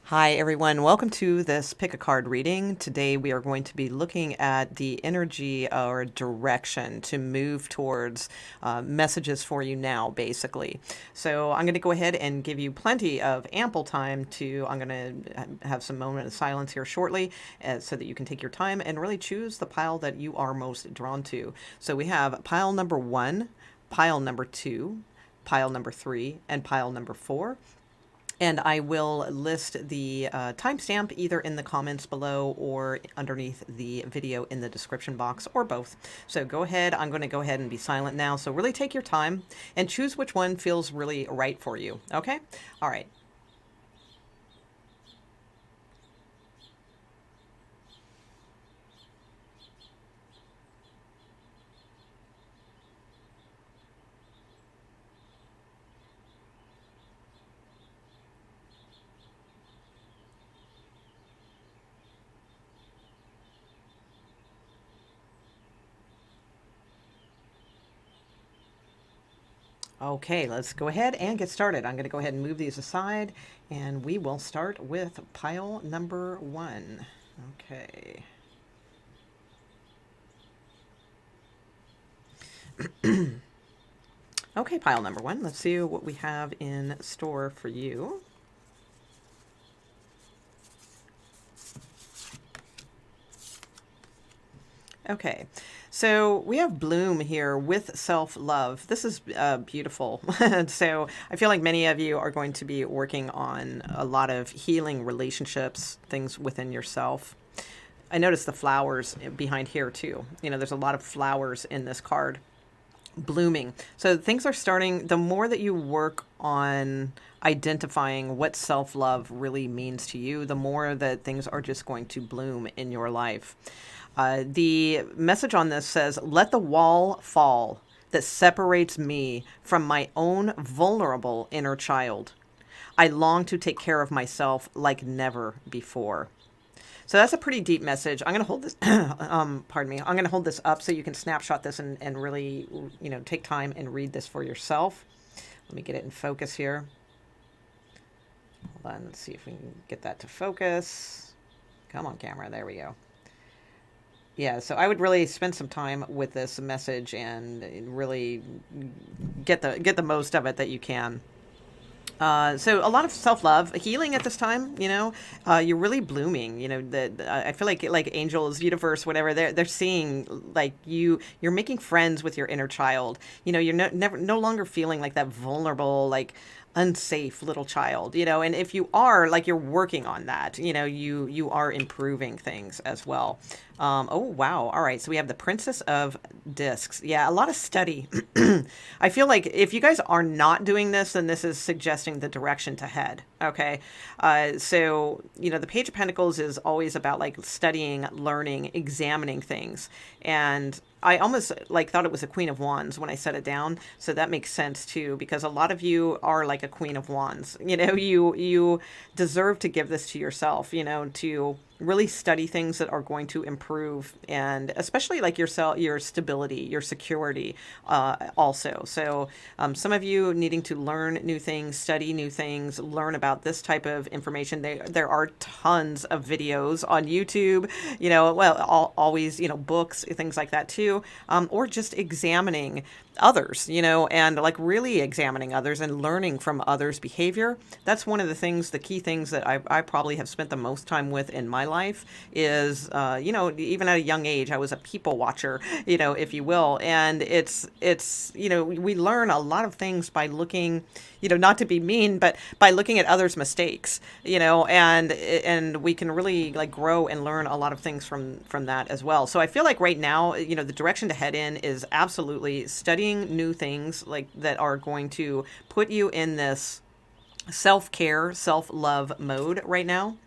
Hi, everyone. Welcome to this pick a card reading. Today, we are going to be looking at the energy or direction to move towards messages for you now, basically. So, I'm going to go ahead and give you plenty of ample time to. I'm going to have some moment of silence here shortly so that you can take your time and really choose the pile that you are most drawn to. So, we have pile number 1, pile number 2, pile number 3, and pile number 4. And I will list the timestamp either in the comments below or underneath the video in the description box, or both. So go ahead. I'm going to go ahead and be silent now. So really take your time and choose which one feels really right for you. Okay? All right. Okay, let's go ahead and get started. I'm going to go ahead and move these aside, and we will start with pile number 1. Okay. Okay, pile number 1. Let's see what we have in store for you. Okay, so we have bloom here with self-love. This is beautiful. So I feel like many of you are going to be working on a lot of healing relationships, things within yourself. I noticed the flowers behind here too. You know, there's a lot of flowers in this card blooming. So things are starting, the more that you work on identifying what self-love really means to you, the more that things are just going to bloom in your life. The message on this says, let the wall fall that separates me from my own vulnerable inner child. I long to take care of myself like never before. So that's a pretty deep message. I'm going to hold this, pardon me. I'm going to hold this up so you can snapshot this and really, take time and read this for yourself. Let me get it in focus here. Hold on, let's see if we can get that to focus. Come on, camera. There we go. Yeah, so I would really spend some time with this message and really get the most of it that you can. So a lot of self-love, healing at this time. You're really blooming. That I feel like angels, universe, whatever. They're seeing like you're making friends with your inner child. You're no longer feeling like that vulnerable, like unsafe little child. And if you are, like, you're working on that. You are improving things as well. Oh wow. All right. So we have the Princess of Discs. Yeah, a lot of study. I feel like if you guys are not doing this, then this is suggesting the direction to head. Okay. So, the Page of Pentacles is always about like studying, learning, examining things. And I almost like thought it was a Queen of Wands when I set it down. So that makes sense too, because a lot of you are like a Queen of Wands. You deserve to give this to yourself, to really study things that are going to improve, and especially like your stability, your security, also. So some of you needing to learn new things, study new things, learn about this type of information. There are tons of videos on YouTube, always, books, things like that too, or just examining others, and like really examining others and learning from others' behavior. That's one of the key things that I probably have spent the most time with in my life is, even at a young age, I was a people watcher, if you will. And we learn a lot of things by looking, not to be mean, but by looking at others' mistakes, and we can really like grow and learn a lot of things from that as well. So I feel like right now, the direction to head in is absolutely studying new things like that are going to put you in this self-care, self-love mode right now.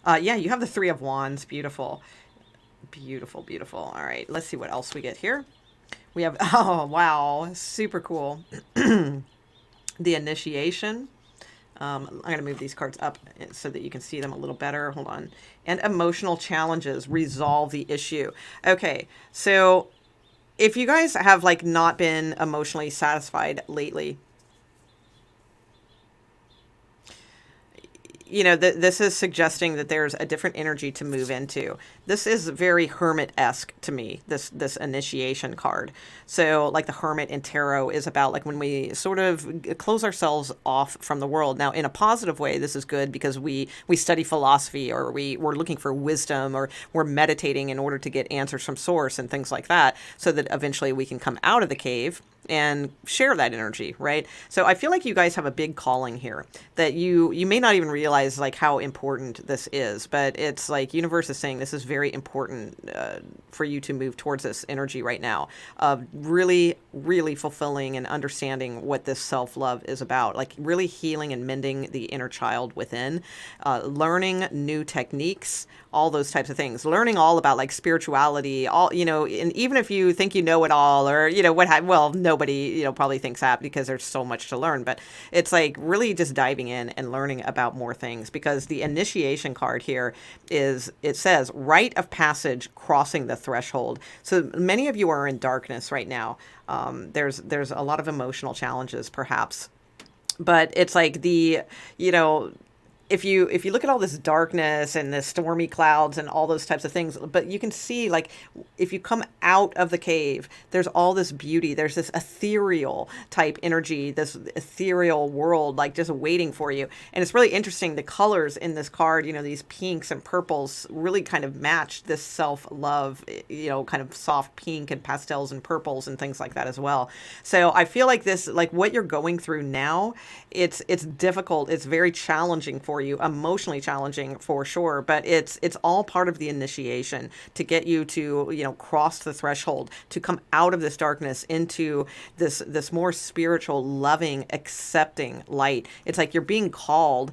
Yeah, you have the Three of Wands. Beautiful. Beautiful, beautiful. All right, let's see what else we get here. We have, oh, wow, super cool. The Initiation. I'm going to move these cards up so that you can see them a little better. Hold on. And Emotional Challenges. Resolve the issue. Okay, so if you guys have like not been emotionally satisfied lately, this is suggesting that there's a different energy to move into. This is very hermit-esque to me, this initiation card. So like the hermit in tarot is about like when we sort of close ourselves off from the world. Now, in a positive way, this is good because we study philosophy, or we're looking for wisdom, or we're meditating in order to get answers from source and things like that, so that eventually we can come out of the cave and share that energy, right? So I feel like you guys have a big calling here that you may not even realize like how important this is, but it's like universe is saying this is very important for you to move towards this energy right now of really, really fulfilling and understanding what this self-love is about, like really healing and mending the inner child within, learning new techniques, all those types of things, learning all about like spirituality, all, and even if you think you know it all, or, well, nobody, probably thinks that because there's so much to learn, but it's like really just diving in and learning about more things, because the initiation card here it says rite of passage, crossing the threshold. So many of you are in darkness right now. There's a lot of emotional challenges perhaps, but it's like if you look at all this darkness and the stormy clouds and all those types of things, but you can see like if you come out of the cave, there's all this beauty. There's this ethereal type energy, this ethereal world like just waiting for you. And it's really interesting. The colors in this card, these pinks and purples really kind of match this self-love, kind of soft pink and pastels and purples and things like that as well. So I feel like this, like what you're going through now, it's difficult. It's very challenging for you, emotionally challenging for sure, but it's all part of the initiation to get you to cross the threshold, to come out of this darkness into this more spiritual, loving, accepting light. It's like you're being called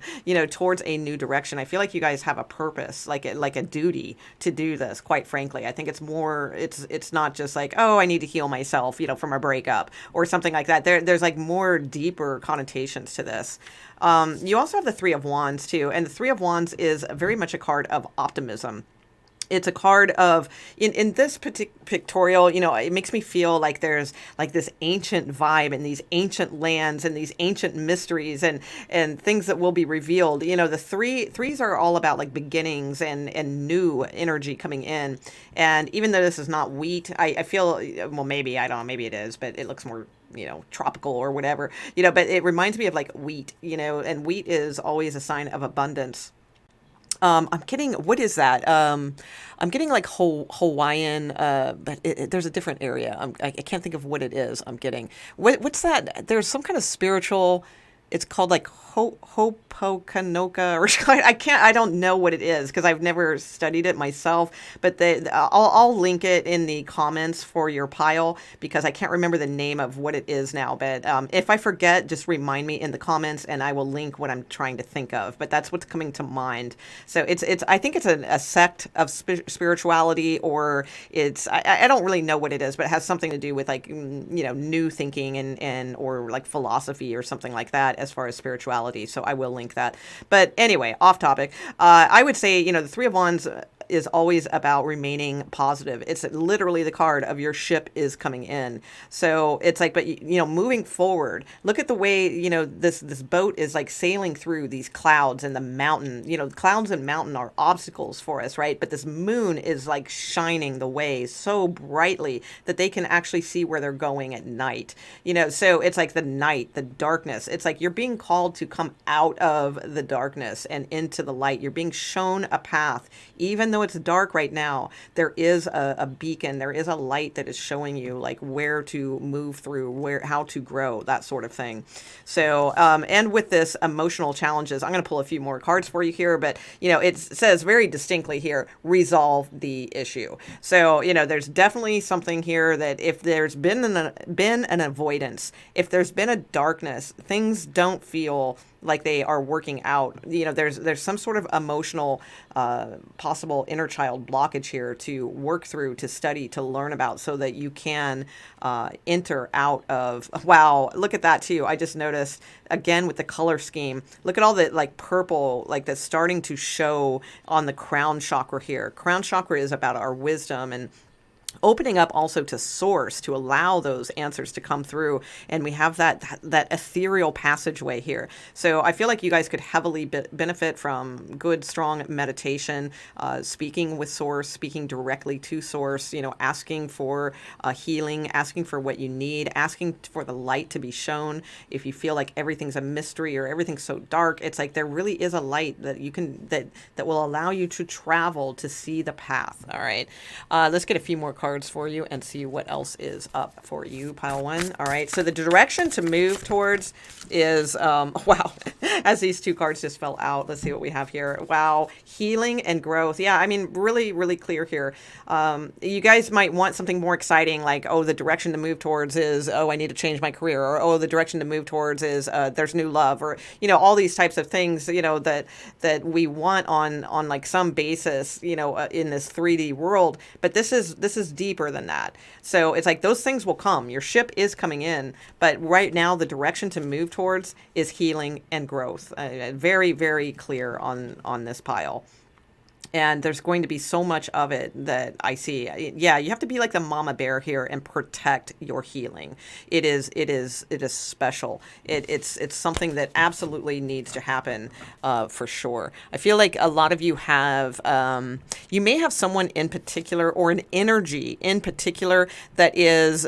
towards a new direction. I feel like you guys have a purpose, like a duty to do this, quite frankly. I think it's more, it's not just like, oh, I need to heal myself from a breakup or something like that. There's like more deeper connotations to this. You also have the Three of Wands too, and the Three of Wands is very much a card of optimism. It's a card of, in this pictorial, it makes me feel like there's like this ancient vibe and these ancient lands and these ancient mysteries and things that will be revealed. The threes are all about like beginnings and new energy coming in. And even though this is not wheat, I feel, well, maybe, I don't know, maybe it is, but it looks more tropical or whatever, but it reminds me of like wheat, and wheat is always a sign of abundance. I'm getting, what is that? I'm getting like Hawaiian, but there's a different area. I can't think of what it is I'm getting. What's that? There's some kind of spiritual, it's called like Ho'oponopono, or I don't know what it is because I've never studied it myself, but I'll link it in the comments for your pile because I can't remember the name of what it is now, but if I forget, just remind me in the comments and I will link what I'm trying to think of, but that's what's coming to mind. So it's I think it's a sect of spirituality, or I don't really know what it is, but it has something to do with like new thinking and or like philosophy or something like that as far as spirituality. So I will link that. But anyway, off topic. I would say, the Three of Wands is always about remaining positive. It's literally the card of your ship is coming in. So it's like, but moving forward, look at the way, this boat is like sailing through these clouds and the mountain. Clouds and mountain are obstacles for us, right? But this moon is like shining the way so brightly that they can actually see where they're going at night. So it's like the night, the darkness. It's like you're being called to come out of the darkness and into the light. You're being shown a path. Even though it's dark right now, there is a beacon, there is a light that is showing you like where to move through, how to grow, that sort of thing. So, and with this emotional challenges, I'm going to pull a few more cards for you here, but it says very distinctly here, resolve the issue. So, there's definitely something here that if there's been an avoidance, if there's been a darkness, things don't feel like they are working out. There's some sort of emotional possible inner child blockage here to work through, to study, to learn about, so that you can enter out of. Wow, look at that too. I just noticed again with the color scheme. Look at all the like purple, like that's starting to show on the crown chakra here. Crown chakra is about our wisdom and opening up also to source to allow those answers to come through, and we have that ethereal passageway here. So I feel like you guys could heavily benefit from good strong meditation, speaking with source, speaking directly to source, asking for healing, asking for what you need, asking for the light to be shown. If you feel like everything's a mystery or everything's so dark, it's like there really is a light that you can that will allow you to travel to see the path. All right, let's get a few more cards for you and see what else is up for you, pile one. All right, so the direction to move towards is wow, as these two cards just fell out. Let's see what we have here. Wow, healing and growth. Yeah, I mean, really clear here. You guys might want something more exciting, like, oh, the direction to move towards is, oh, I need to change my career, or oh, the direction to move towards is there's new love, or all these types of things that we want on like some basis in this 3D world. But this is deeper than that. So it's like those things will come. Your ship is coming in, but right now the direction to move towards is healing and growth. Very clear on this pile. And there's going to be so much of it that I see. Yeah, you have to be like the mama bear here and protect your healing. It is special. It's something that absolutely needs to happen for sure. I feel like a lot of you have, you may have someone in particular or an energy in particular that is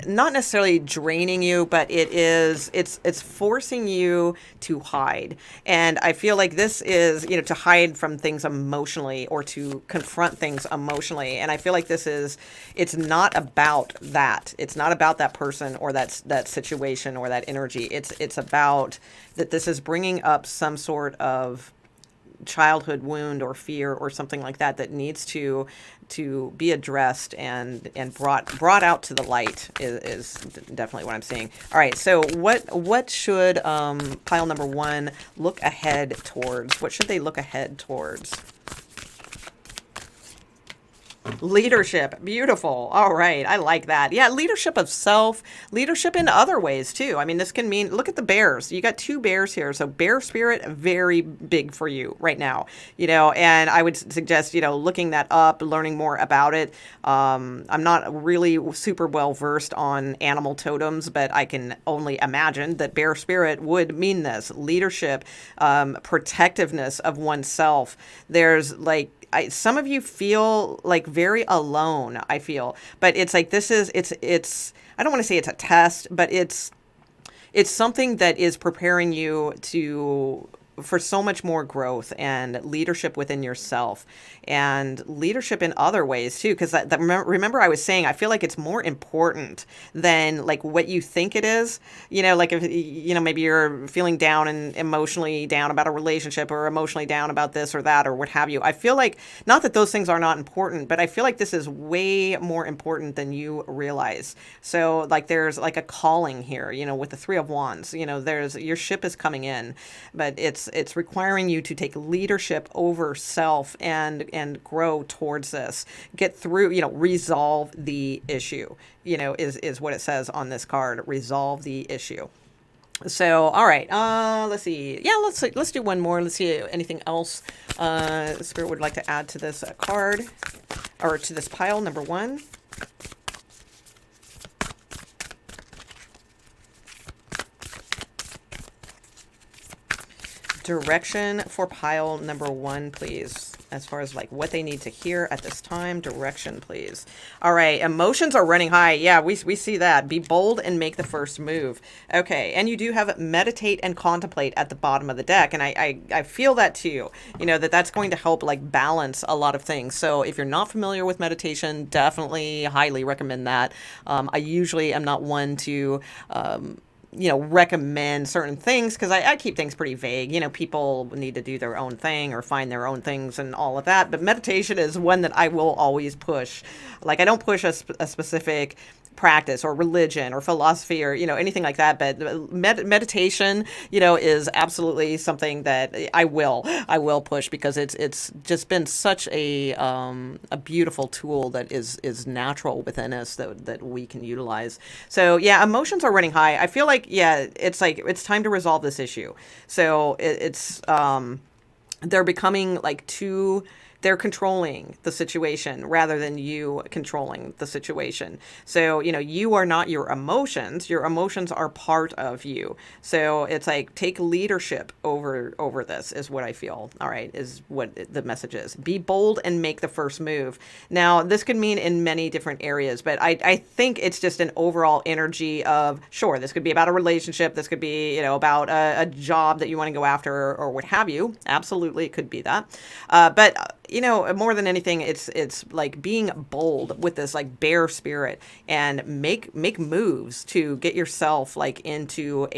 not necessarily draining you, but it's forcing you to hide. And I feel like this is, to hide from things emotionally or to confront things emotionally. And I feel like it's not about that. It's not about that person or that situation or that energy. It's about that this is bringing up some sort of childhood wound or fear or something like that needs to be addressed and brought out to the light is definitely what I'm seeing. All right, so what should pile number one look ahead towards? What should they look ahead towards? Leadership. Beautiful. All right. I like that. Yeah. Leadership of self, leadership in other ways too. I mean, this can mean, look at the bears. You got two bears here. So bear spirit, very big for you right now, and I would suggest, looking that up, learning more about it. I'm not really super well versed on animal totems, but I can only imagine that bear spirit would mean this leadership, protectiveness of oneself. There's like, some of you feel like very alone, I feel, but it's like, it's, I don't want to say it's a test, but it's something that is preparing you for so much more growth and leadership within yourself and leadership in other ways too. Because remember I was saying, I feel like it's more important than like what you think it is. Like if, maybe you're feeling down and emotionally down about a relationship or emotionally down about this or that or what have you. I feel like, not that those things are not important, but I feel like this is way more important than you realize. So like there's like a calling here, with the Three of Wands, there's, your ship is coming in, but it's requiring you to take leadership over self and grow towards this, get through, resolve the issue, is what it says on this card, resolve the issue. So, all right, let's see. Yeah, let's do one more. Let's see anything else Spirit would like to add to this card or to this pile number one. Direction for pile number one, please. As far as like what they need to hear at this time, direction, please. All right, emotions are running high. Yeah, we see that. Be bold and make the first move. Okay, and you do have meditate and contemplate at the bottom of the deck, and I feel that too. That's going to help like balance a lot of things. So if you're not familiar with meditation, definitely highly recommend that. I usually am not one to recommend certain things because I keep things pretty vague. People need to do their own thing or find their own things and all of that. But meditation is one that I will always push. Like I don't push a specific practice or religion or philosophy or anything like that, but meditation is absolutely something that I will push because it's just been such a beautiful tool that is natural within us that we can utilize. So yeah, emotions are running high. I feel like it's like it's time to resolve this issue. So it's they're becoming like too they're controlling the situation rather than you controlling the situation. So, you are not your emotions. Your emotions are part of you. So it's like, take leadership over this is what I feel. All right, is what the message is. Be bold and make the first move. Now, this could mean in many different areas, but I think it's just an overall energy of, sure, this could be about a relationship. This could be, about a job that you want to go after, or what have you. Absolutely, it could be that. But more than anything, it's like being bold with this like bear spirit, and make moves to get yourself like into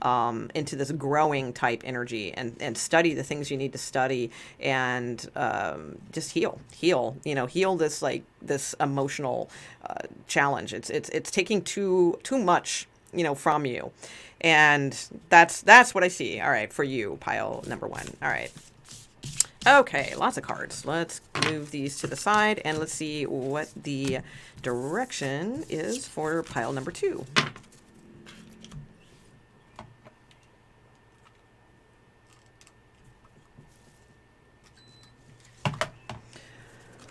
this growing type energy, and study the things you need to study, and just heal this like this emotional challenge. It's taking too much from you, and that's what I see. All right, for you, pile number 1. All right. Okay, lots of cards. Let's move these to the side, and let's see what the direction is for pile number 2.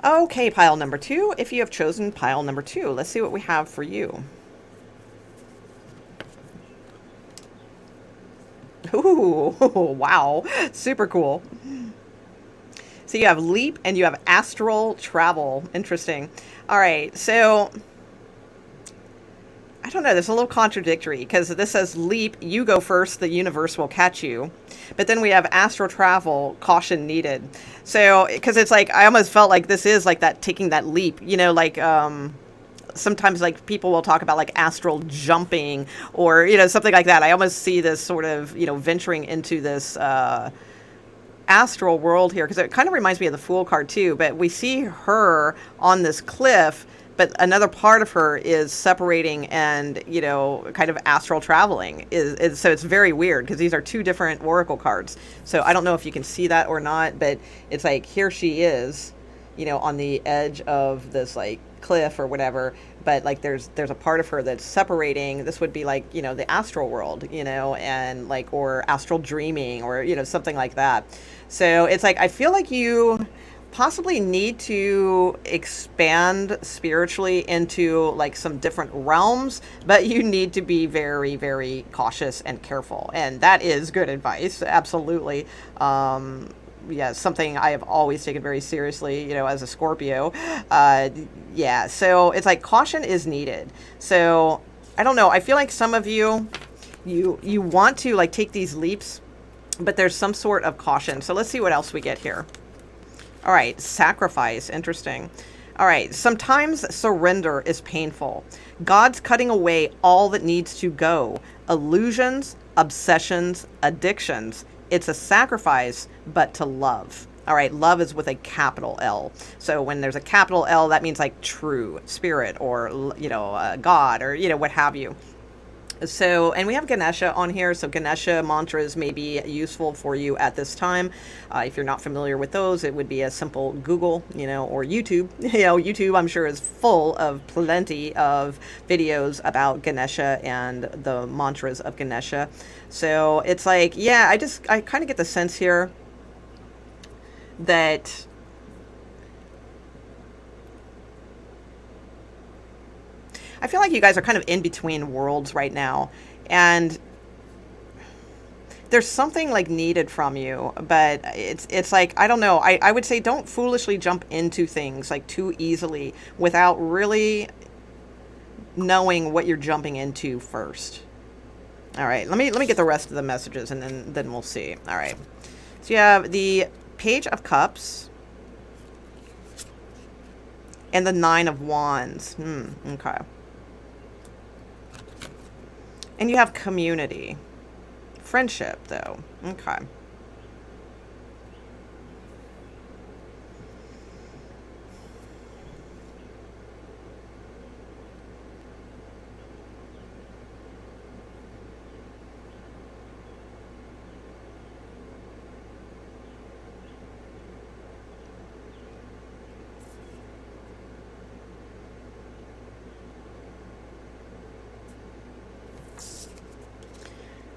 Okay, pile number 2. If you have chosen pile number 2, let's see what we have for you. Ooh, wow. Super cool. So you have leap and you have astral travel. Interesting. All right, so I don't know. There's a little contradictory, because this says leap, you go first, the universe will catch you. But then we have astral travel, caution needed. So, because it's like, I almost felt like this is like that, taking that leap, like, sometimes like people will talk about like astral jumping, or, something like that. I almost see this sort of, venturing into this, astral world here, because it kind of reminds me of the Fool card too. But we see her on this cliff, but another part of her is separating and kind of astral traveling. So it's very weird, because these are 2 different oracle cards. So I don't know if you can see that or not, but it's like, here she is, on the edge of this like cliff or whatever, but like there's a part of her that's separating. This would be like, the astral world, and like, or astral dreaming, or something like that. So it's like, I feel like you possibly need to expand spiritually into like some different realms, but you need to be very, very cautious and careful. And that is good advice. Absolutely. Yeah, something I have always taken very seriously, as a Scorpio. Yeah, so it's like, caution is needed. So I don't know. I feel like some of you want to like take these leaps, but there's some sort of caution. So let's see what else we get here. All right, sacrifice. Interesting. All right, sometimes surrender is painful. God's cutting away all that needs to go. Illusions, obsessions, addictions. It's a sacrifice, but to love. All right, love is with a capital L. So when there's a capital L, that means like true spirit, or, God, or, what have you. So, and we have Ganesha on here. So Ganesha mantras may be useful for you at this time. If you're not familiar with those, it would be a simple Google, or YouTube. YouTube, I'm sure, is full of plenty of videos about Ganesha and the mantras of Ganesha. So it's like, yeah, I kind of get the sense here that I feel like you guys are kind of in between worlds right now, and there's something like needed from you, but it's like, I don't know. I would say, don't foolishly jump into things like too easily without really knowing what you're jumping into first. All right, let me get the rest of the messages, and then we'll see. All right, so you have the Page of Cups and the 9 of Wands. Okay. And you have community. Friendship, though. Okay.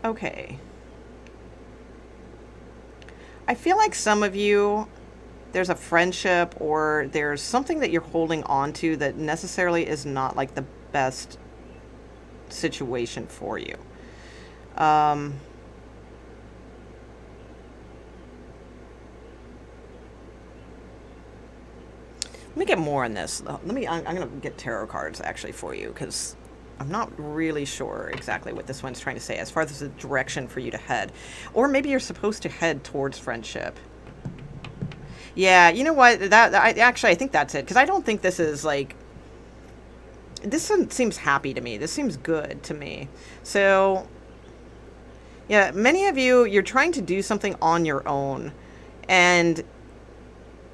Okay. I feel like some of you there's a friendship or there's something that you're holding on to that necessarily is not like the best situation for you. Um, Let me get more on this. I'm going to get tarot cards actually for you because I'm not really sure exactly what this one's trying to say as far as the direction for you to head. Or maybe you're supposed to head towards friendship. Yeah, you know what? I think that's it because I don't think this is like this one seems happy to me. This seems good to me. So, yeah, many of you you're trying to do something on your own and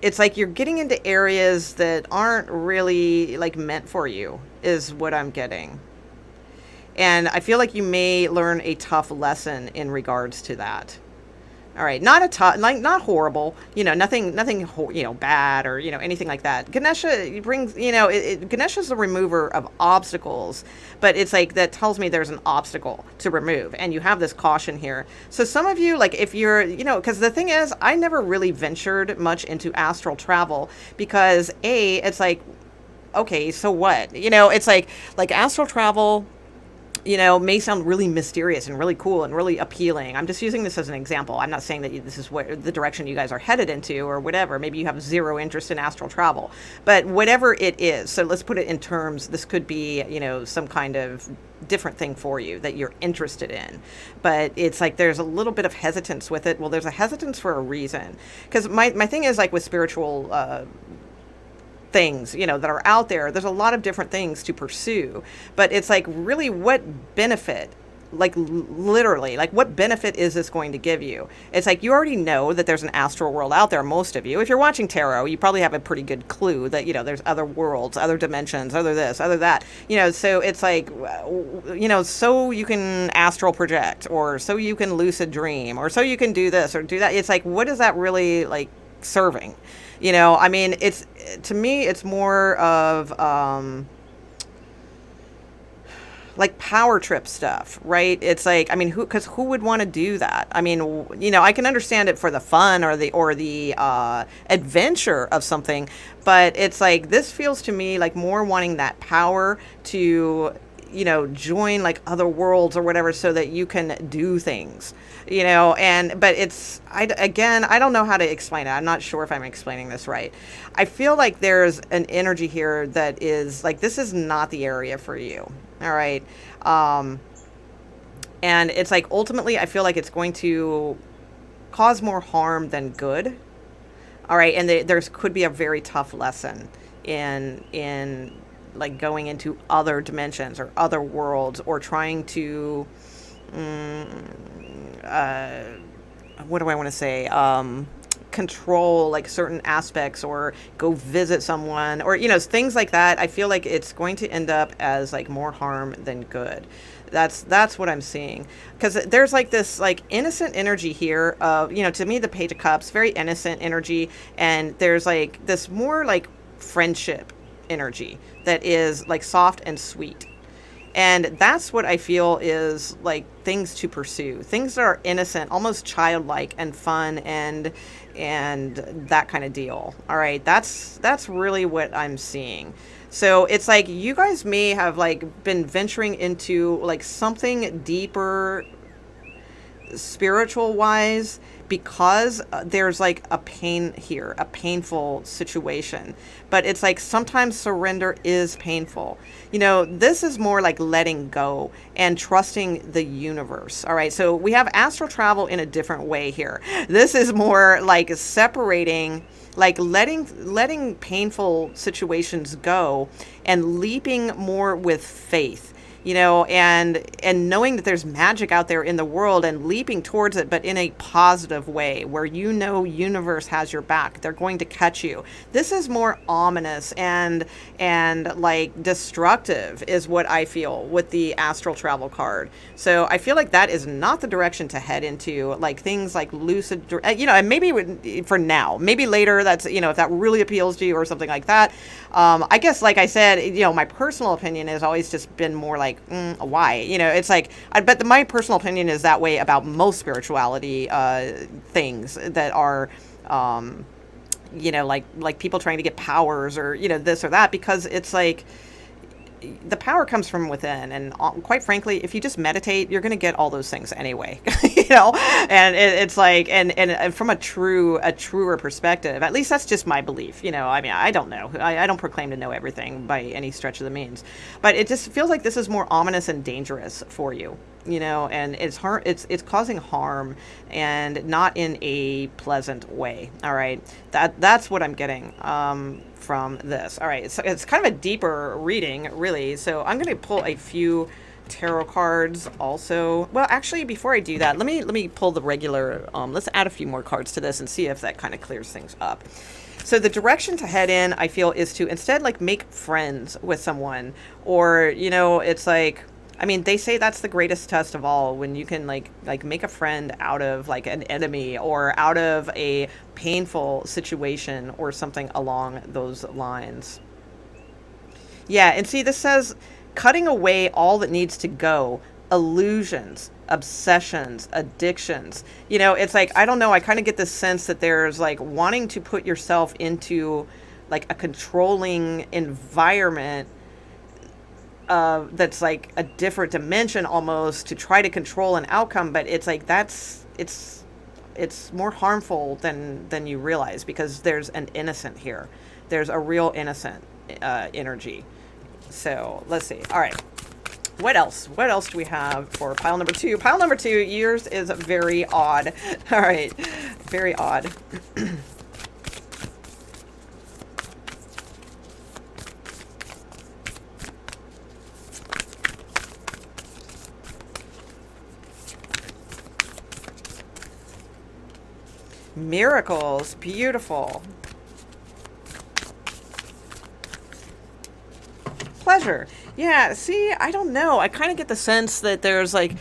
it's like you're getting into areas that aren't really like meant for you is what I'm getting. And I feel like you may learn a tough lesson in regards to that. All right, not a tough, like not horrible, nothing, bad or anything like that. Ganesha brings, Ganesha's the remover of obstacles, but it's like that tells me there's an obstacle to remove, and you have this caution here. So some of you, like if you're, because the thing is, I never really ventured much into astral travel because it's like, okay, so what? It's like astral travel may sound really mysterious and really cool and really appealing. I'm just using this as an example. I'm not saying that this is what the direction you guys are headed into or whatever. Maybe you have zero interest in astral travel, but whatever it is. So let's put it in terms. This could be, some kind of different thing for you that you're interested in, but it's like there's a little bit of hesitance with it. Well, there's a hesitance for a reason, because my thing is like with spiritual things that are out there's a lot of different things to pursue, but it's like really what benefit, like literally, like what benefit is this going to give you? It's like you already know that there's an astral world out there. Most of you, if you're watching tarot, you probably have a pretty good clue that there's other worlds, other dimensions, other this, other that, so it's like so you can astral project, or so you can lucid dream, or so you can do this or do that. It's like, what is that really like serving? I mean, to me, it's more of like power trip stuff, right? It's like, I mean, who would want to do that? I mean, I can understand it for the fun or the adventure of something, but it's like, this feels to me like more wanting that power to, join like other worlds or whatever so that you can do things. But I don't know how to explain it. I'm not sure if I'm explaining this right. I feel like there's an energy here that is like, this is not the area for you. All right. And it's like, ultimately, I feel like it's going to cause more harm than good. All right. And there could be a very tough lesson in like going into other dimensions or other worlds, or trying to, what do I want to say? Control like certain aspects, or go visit someone, or things like that. I feel like it's going to end up as like more harm than good. That's what I'm seeing, because there's like this like innocent energy here of, to me, the Page of Cups, very innocent energy, and there's like this more like friendship energy that is like soft and sweet. And that's what I feel is like things to pursue, things that are innocent, almost childlike and fun, and that kind of deal. All right, that's really what I'm seeing. So it's like you guys may have like been venturing into like something deeper spiritual wise, because there's like a pain here, a painful situation. But it's like sometimes surrender is painful. This is more like letting go and trusting the universe. All right. So we have astral travel in a different way here. This is more like separating, like letting painful situations go and leaping more with faith. And knowing that there's magic out there in the world and leaping towards it, but in a positive way where universe has your back. They're going to catch you. This is more ominous and like destructive is what I feel with the astral travel card. So I feel like that is not the direction to head into, like things like lucid, and maybe for now, maybe later, that's, if that really appeals to you or something like that. I guess, like I said, my personal opinion has always just been more like, why? It's like, but my personal opinion is that way about most spirituality things that are, like people trying to get powers or, this or that, because it's like the power comes from within. And quite frankly, if you just meditate, you're going to get all those things anyway, and it's like, and from a truer perspective, at least that's just my belief. I mean, I don't know. I don't proclaim to know everything by any stretch of the means, but it just feels like this is more ominous and dangerous for you. And it's causing harm, and not in a pleasant way. All right. That's what I'm getting from this. All right. So it's kind of a deeper reading, really. So I'm going to pull a few tarot cards also. Well, actually, before I do that, let me pull the regular, let's add a few more cards to this and see if that kind of clears things up. So the direction to head in, I feel, is to instead like make friends with someone, or, it's like, I mean, they say that's the greatest test of all, when you can like make a friend out of like an enemy, or out of a painful situation, or something along those lines. Yeah, and see, this says cutting away all that needs to go, illusions, obsessions, addictions. It's like, I don't know, I kind of get this sense that there's like wanting to put yourself into like a controlling environment, that's like a different dimension almost, to try to control an outcome. But it's like, it's more harmful than you realize, because there's an innocent here. There's a real innocent energy. So let's see. All right. What else do we have for pile number 2? Pile number 2, yours is very odd. All right. Very odd. Miracles. Beautiful. Pleasure. Yeah, see, I don't know. I kind of get the sense that there's like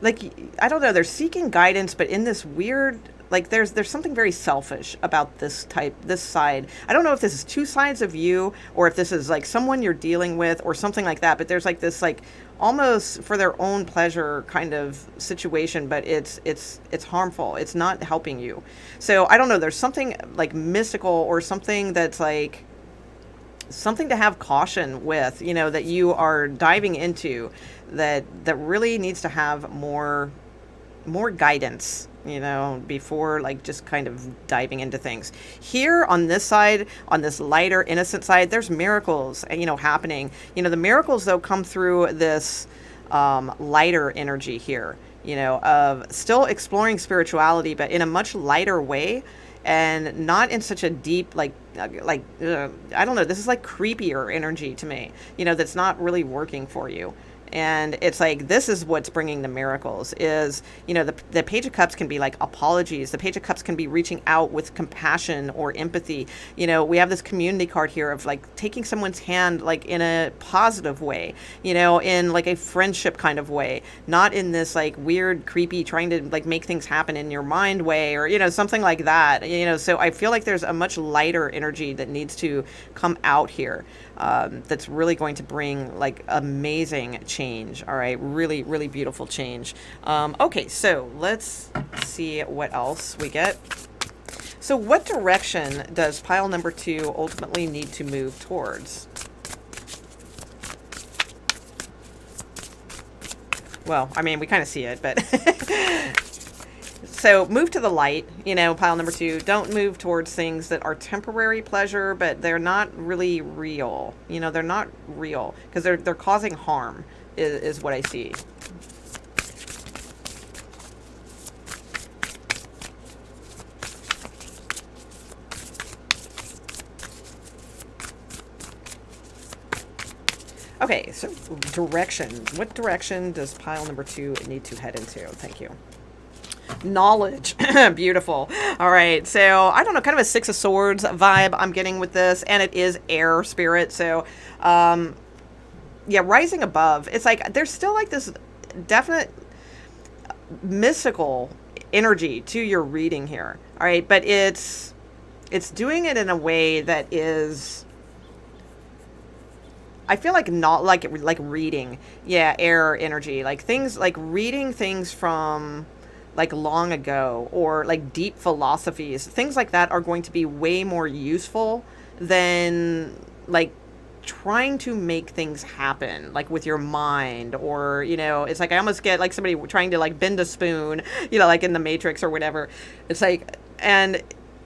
I don't know, they're seeking guidance, but in this weird, like there's something very selfish about this side. I don't know if this is two sides of you, or if this is like someone you're dealing with, or something like that, but there's like this like almost for their own pleasure kind of situation, but it's harmful. It's not helping you. So I don't know, there's something like mystical, or something that's like something to have caution with, that you are diving into, that really needs to have more guidance, before like just kind of diving into things. Here on this side, on this lighter, innocent side, there's miracles, happening. The miracles, though, come through this lighter energy here, of still exploring spirituality, but in a much lighter way, and not in such a deep, I don't know, this is like creepier energy to me, that's not really working for you. And it's like, this is what's bringing the miracles is, the Page of Cups can be like apologies. The Page of Cups can be reaching out with compassion or empathy. We have this community card here of like taking someone's hand, like in a positive way, in like a friendship kind of way, not in this like weird, creepy, trying to like make things happen in your mind way, or, something like that, so I feel like there's a much lighter energy that needs to come out here. That's really going to bring like amazing change. All right. Really, really beautiful change. Okay. So let's see what else we get. So what direction does pile number 2 ultimately need to move towards? Well, I mean, we kind of see it, but so move to the light, pile number 2. Don't move towards things that are temporary pleasure, but they're not really real. They're not real, because they're causing harm is what I see. Okay, so direction. What direction does pile number 2 need to head into? Thank you. Knowledge. Beautiful. All right. So I don't know, kind of a 6 of Swords vibe I'm getting with this. And it is air spirit. So, yeah, rising above. It's like there's still like this definite mystical energy to your reading here. All right. But it's doing it in a way that is, I feel like not like reading. Yeah. Air energy, like things like reading things from like long ago, or like deep philosophies, things like that are going to be way more useful than like trying to make things happen like with your mind. Or it's like I almost get like somebody trying to like bend a spoon, like in the Matrix or whatever. It's like, and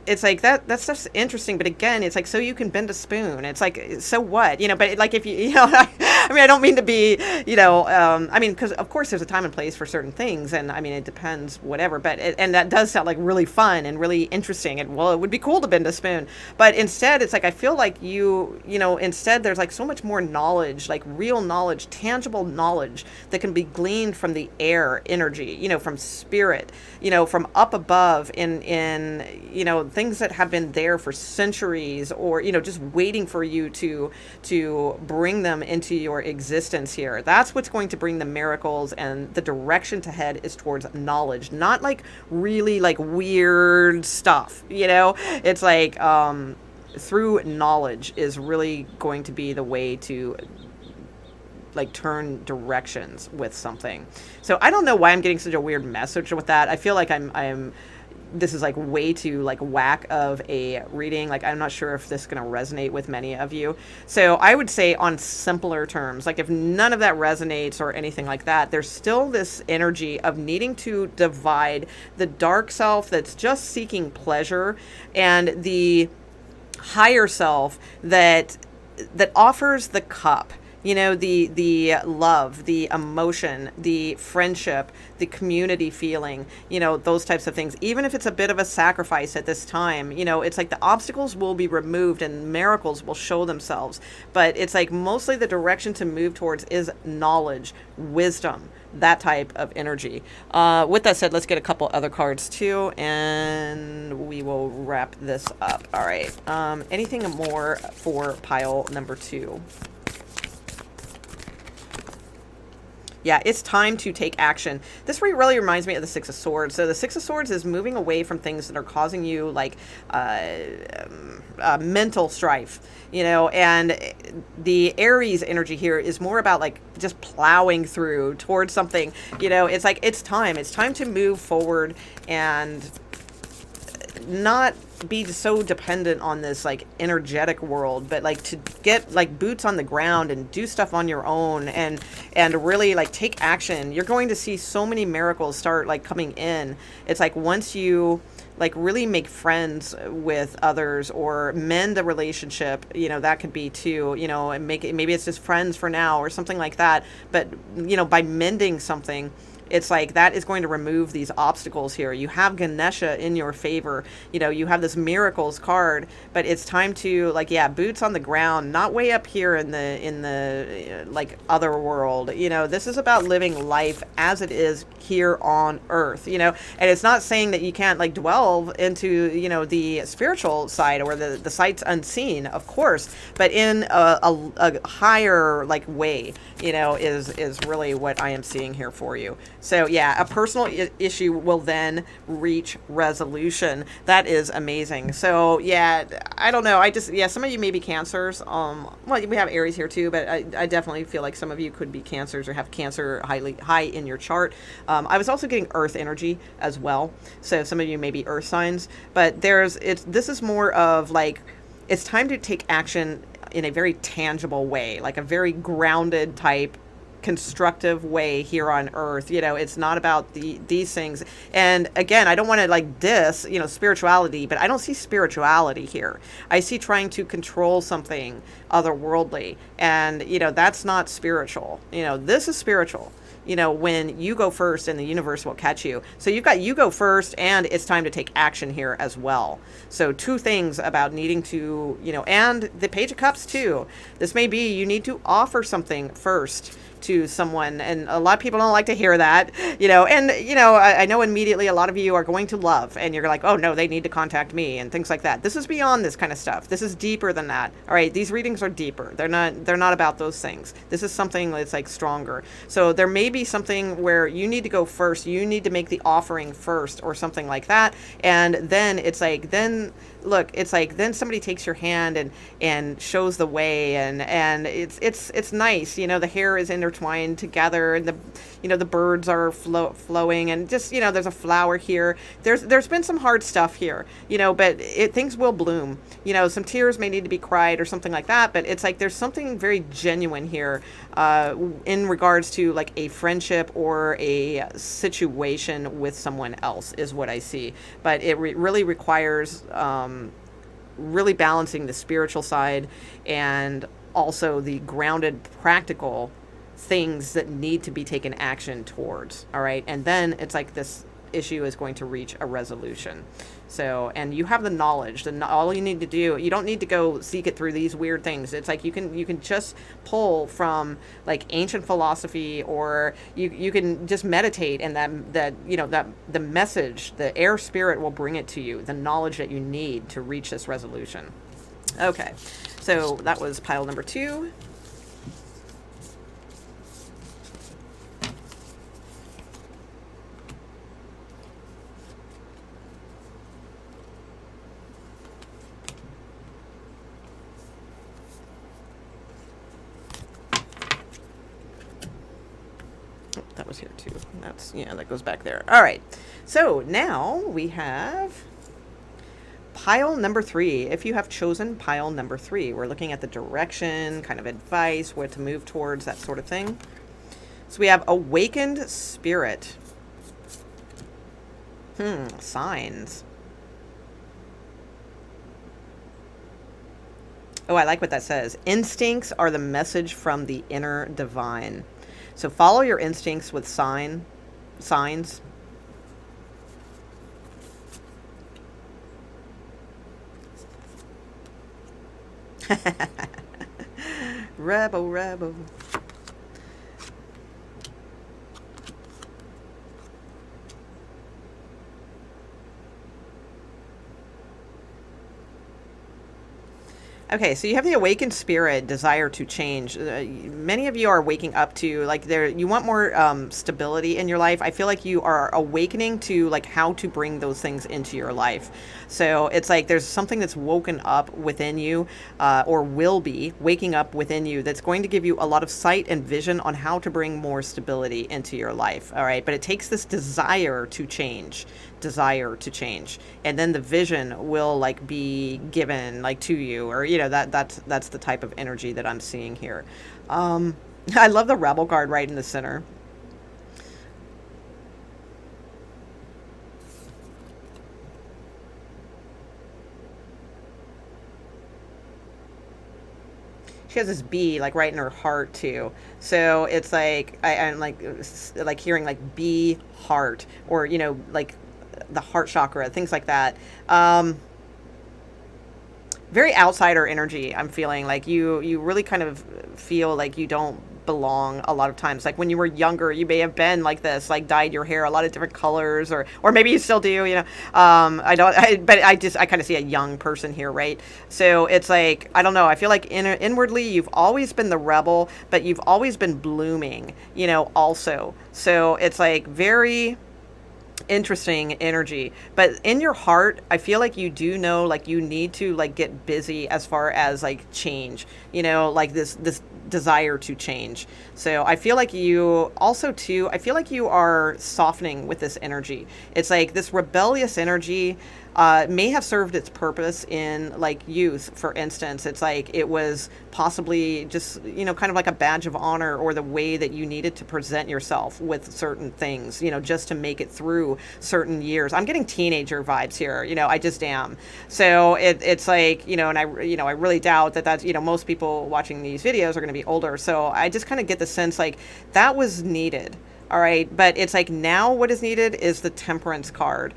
it's like that stuff's interesting, but again, it's like, so you can bend a spoon. It's like, so what, but like, if I mean, I don't mean to be, I mean, because of course there's a time and place for certain things, and I mean, it depends, whatever, but and that does sound like really fun and really interesting, and well, it would be cool to bend a spoon, but instead it's like, I feel like instead there's like so much more knowledge, like real knowledge, tangible knowledge that can be gleaned from the air energy, from spirit, from up above, in things that have been there for centuries, or just waiting for you to bring them into your existence here. That's what's going to bring the miracles, and the direction to head is towards knowledge, not like really like weird stuff. It's like through knowledge is really going to be the way to like turn directions with something. So I don't know why I'm getting such a weird message with that. I feel like I'm this is like way too like whack of a reading. Like, I'm not sure if this is going to resonate with many of you. So I would say, on simpler terms, like if none of that resonates or anything like that, there's still this energy of needing to divide the dark self that's just seeking pleasure, and the higher self that offers the cup, the love, the emotion, the friendship, the community feeling, those types of things. Even if it's a bit of a sacrifice at this time, it's like the obstacles will be removed and miracles will show themselves. But it's like mostly the direction to move towards is knowledge, wisdom, that type of energy. With that said, let's get a couple other cards too, and we will wrap this up. All right. Anything more for pile number 2? Yeah, it's time to take action. This really reminds me of the Six of Swords. So the Six of Swords is moving away from things that are causing you like mental strife, and the Aries energy here is more about like just plowing through towards something. It's like it's time to move forward and not be so dependent on this like energetic world, but like to get like boots on the ground and do stuff on your own, and really like take action. You're going to see so many miracles start like coming in. It's like once you like really make friends with others or mend a relationship, that could be too, and maybe it's just friends for now or something like that, but by mending something, it's like that is going to remove these obstacles here. You have Ganesha in your favor. You have this miracles card, but it's time to like, boots on the ground, not way up here in the like other world. This is about living life as it is here on Earth. And it's not saying that you can't like delve into the spiritual side or the sights unseen, of course, but in a higher like way. Is really what I am seeing here for you. So a personal issue will then reach resolution. That is amazing. So I don't know. I just some of you may be Cancers. Well, we have Aries here too, but I definitely feel like some of you could be Cancers or have Cancer high in your chart. I was also getting Earth energy as well. So some of you may be Earth signs, but this is more of like, it's time to take action in a very tangible way, like a very grounded type constructive way here on Earth. It's not about these things. And again, I don't want to like diss, spirituality, but I don't see spirituality here. I see trying to control something otherworldly, and that's not spiritual. This is spiritual. When you go first and the universe will catch you. So you go first, and it's time to take action here as well. So 2 things about needing to, and the Page of Cups too. This may be you need to offer something first to someone, and a lot of people don't like to hear that, I know immediately a lot of you are going to love, and you're like, oh no, they need to contact me and things like that. This is beyond this kind of stuff. This is deeper than that. All right, these readings are deeper. They're not about those things. This is something that's like stronger. So there may be something where you need to go first. You need to make the offering first or something like that, and then it's like, then somebody takes your hand and shows the way, and it's nice. The hair is in intertwined together, and the birds are flowing, and just, there's a flower here. There's been some hard stuff here, but things will bloom. Some tears may need to be cried or something like that, but it's like there's something very genuine here in regards to like a friendship or a situation with someone else is what I see. But it really requires really balancing the spiritual side and also the grounded practical things that need to be taken action towards. All right. And then it's like this issue is going to reach a resolution. So, and you have the knowledge, all you need to do, you don't need to go seek it through these weird things. It's like you can just pull from like ancient philosophy, or you can just meditate, and that the message, the air spirit will bring it to you, the knowledge that you need to reach this resolution. Okay. So that was pile number 2. That was here too. That goes back there. All right. So now we have pile number 3. If you have chosen pile number 3, we're looking at the direction, kind of advice, where to move towards, that sort of thing. So we have awakened spirit. Signs. Oh, I like what that says. Instincts are the message from the inner divine. So follow your instincts with signs. Rebel. Okay, so you have the awakened spirit, desire to change. Many of you are waking up to you want more stability in your life. I feel like you are awakening to like how to bring those things into your life. So it's like there's something that's woken up within you, or will be waking up within you, that's going to give you a lot of sight and vision on how to bring more stability into your life. All right, but it takes this desire to change, and then the vision will like be given like to you, or that's the type of energy that I'm seeing here. I love the rebel card right in the center. She has this bee like right in her heart too. So it's like I'm like hearing like bee heart, or like the heart chakra, things like that. Very outsider energy. I'm feeling like you really kind of feel like you don't belong a lot of times. Like when you were younger, you may have been like this, like dyed your hair a lot of different colors, or maybe you still do, but I kind of see a young person here, right? So it's like, I don't know, I feel like inwardly you've always been the rebel, but you've always been blooming, also. So it's like very interesting energy, but in your heart I feel like you do know like you need to like get busy as far as like change, like this desire to change. So I feel like you also too, I feel like you are softening with this energy. It's like this rebellious energy may have served its purpose in like youth, for instance. It's like it was possibly just, kind of like a badge of honor, or the way that you needed to present yourself with certain things, just to make it through certain years. I'm getting teenager vibes here, I just am. So it's like, and I really doubt that that's, most people watching these videos are going to be older. So I just kind of get the sense like that was needed. All right. But it's like now what is needed is the temperance card.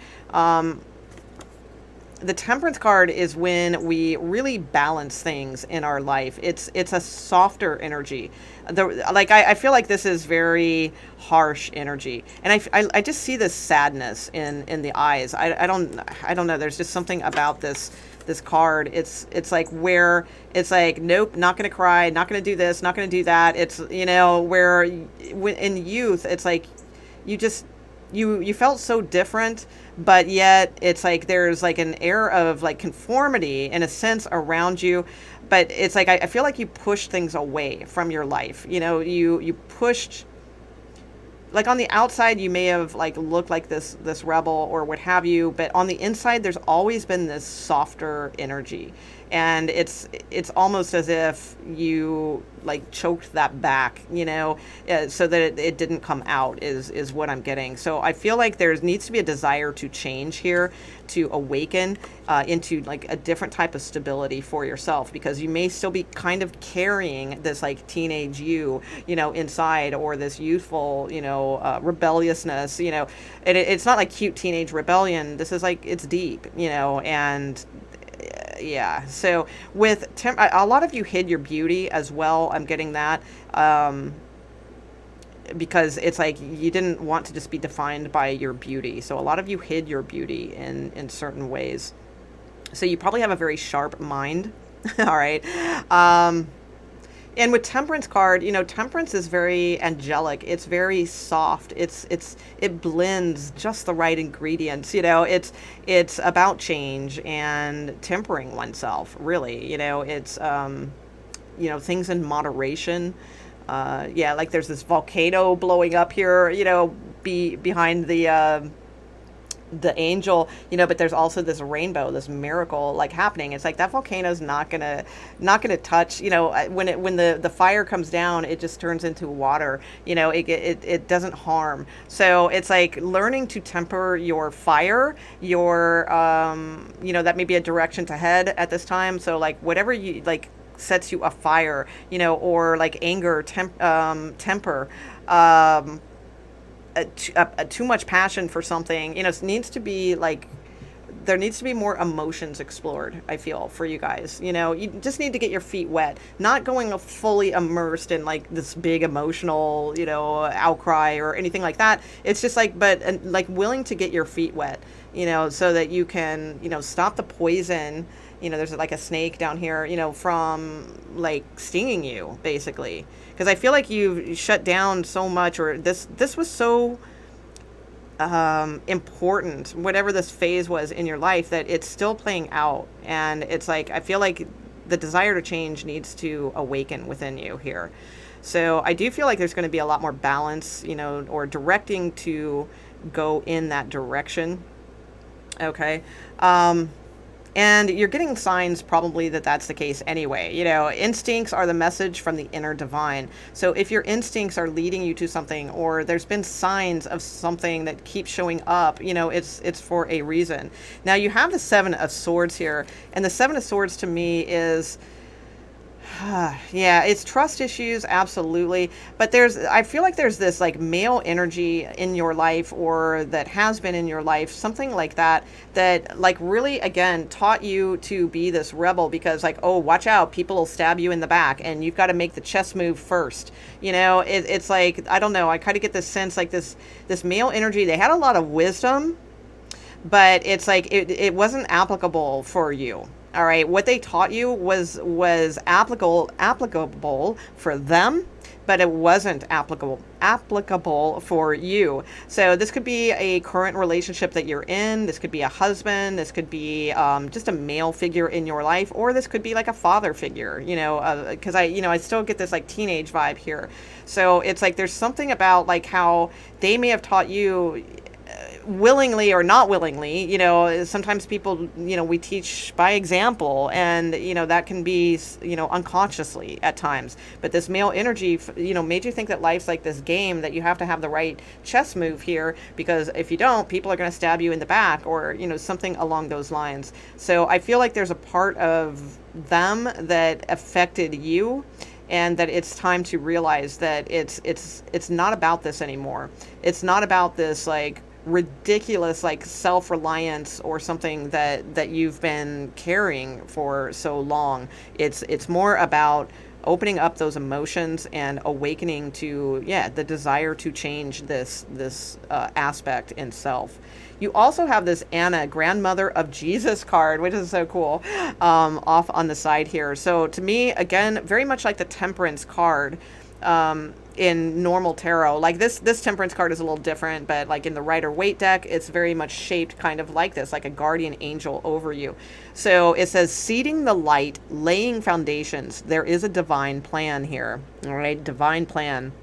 The temperance card is when we really balance things in our life. It's a softer energy. I feel like this is very harsh energy, and I just see this sadness in the eyes. I don't know. There's just something about this card. It's like where it's like, nope, not gonna cry, not gonna do this, not gonna do that. It's where in youth it's like you just you felt so different, but yet it's like there's like an air of like conformity in a sense around you, but it's like I feel like you push things away from your life. You pushed, like, on the outside you may have like looked like this rebel or what have you, but on the inside there's always been this softer energy, and it's almost as if you like choked that back, so that it didn't come out, is what I'm getting. So I feel like there needs to be a desire to change here, to awaken into like a different type of stability for yourself, because you may still be kind of carrying this like teenage inside, or this youthful, rebelliousness, and it's not like cute teenage rebellion. This is like, it's deep, and yeah. So with a lot of you hid your beauty as well. I'm getting that. Because it's like you didn't want to just be defined by your beauty. So a lot of you hid your beauty in certain ways. So you probably have a very sharp mind. All right. And with Temperance card, Temperance is very angelic. It's very soft. It blends just the right ingredients. It's about change and tempering oneself. Really, it's things in moderation. Yeah, like there's this volcano blowing up here, behind the angel, but there's also this rainbow, this miracle like happening. It's like that volcano's not gonna touch, when the fire comes down, it just turns into water. It doesn't harm. So it's like learning to temper your fire, your that may be a direction to head at this time. So like whatever you like sets you afire, or like anger, temper, too much passion for something, it needs to be like, there needs to be more emotions explored, I feel, for you guys. You just need to get your feet wet, not going fully immersed in like this big emotional, outcry or anything like that. It's just like, but like willing to get your feet wet, so that you can, stop the poison. There's like a snake down here, from like stinging you, basically. Because I feel like you've shut down so much, or this was so important, whatever this phase was in your life, that it's still playing out. And it's like, I feel like the desire to change needs to awaken within you here. So I do feel like there's going to be a lot more balance, or directing to go in that direction. Okay. And you're getting signs probably that that's the case anyway. Instincts are the message from the inner divine. So if your instincts are leading you to something, or there's been signs of something that keeps showing up, it's for a reason. Now you have the Seven of Swords here, and the Seven of Swords to me is, yeah, it's trust issues, absolutely. But I feel like there's this like male energy in your life, or that has been in your life, something like that like really, again, taught you to be this rebel, because like, oh, watch out, people will stab you in the back, and you've got to make the chess move first. It's like, I don't know, I kind of get this sense like this male energy, they had a lot of wisdom, but it's like it wasn't applicable for you. All right, what they taught you was applicable for them, but it wasn't applicable for you. So this could be a current relationship that you're in. This could be a husband. This could be just a male figure in your life, or this could be like a father figure. Because I still get this like teenage vibe here. So it's like there's something about like how they may have taught you, willingly or not willingly, sometimes people, we teach by example, and, that can be, unconsciously at times. But this male energy, made you think that life's like this game, that you have to have the right chess move here, because if you don't, people are going to stab you in the back, or, something along those lines. So I feel like there's a part of them that affected you, and that it's time to realize that it's not about this anymore. It's not about this like ridiculous like self-reliance or something that you've been carrying for so long. It's more about opening up those emotions and awakening to the desire to change this aspect in self. You also have this Anna, grandmother of Jesus card, which is so cool, off on the side here. So to me, again, very much like the Temperance card, in normal tarot. Like this temperance card is a little different, but like in the Rider Waite deck, it's very much shaped kind of like this, like a guardian angel over you. So it says seeding the light, laying foundations. There is a divine plan here. All right, divine plan.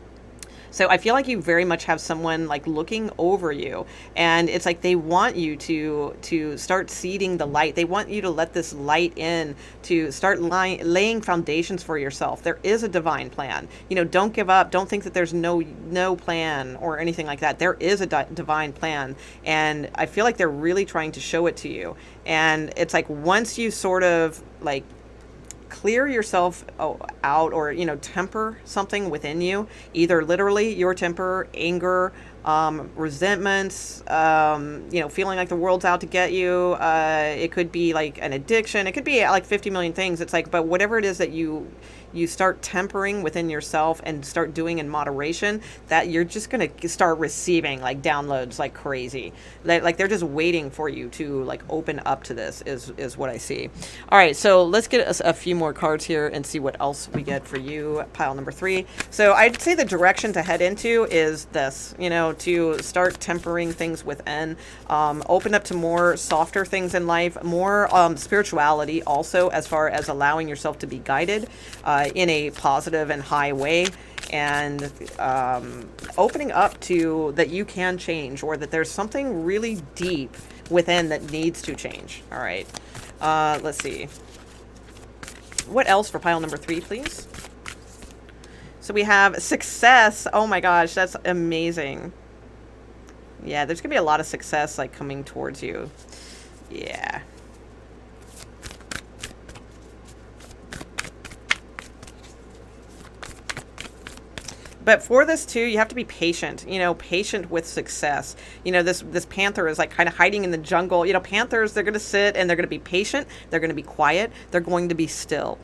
So I feel like you very much have someone like looking over you, and it's like they want you to start seeding the light. They want you to let this light in, to start laying foundations for yourself. There is a divine plan. You know, don't give up. Don't think that there's no plan or anything like that. There is a divine plan, and I feel like they're really trying to show it to you. And it's like once you sort of like clear yourself out, or temper something within you, either literally your temper, anger, resentments, feeling like the world's out to get you. It could be like an addiction. It could be like 50 million things. It's like, but whatever it is that you start tempering within yourself and start doing in moderation, that you're just going to start receiving like downloads like crazy. Like they're just waiting for you to like open up to this is what I see. All right, so let's get a few more cards here and see what else we get for you, pile number 3. So I'd say the direction to head into is this, to start tempering things within, open up to more softer things in life, more spirituality also, as far as allowing yourself to be guided in a positive and high way, and opening up to that you can change, or that there's something really deep within that needs to change. All right, let's see. What else for pile number 3, please? So we have success. Oh my gosh, that's amazing. Yeah, there's gonna be a lot of success like coming towards you. Yeah. But for this too, you have to be patient, patient with success. This panther is like kind of hiding in the jungle. Panthers, they're going to sit and they're going to be patient. They're going to be quiet. They're going to be still.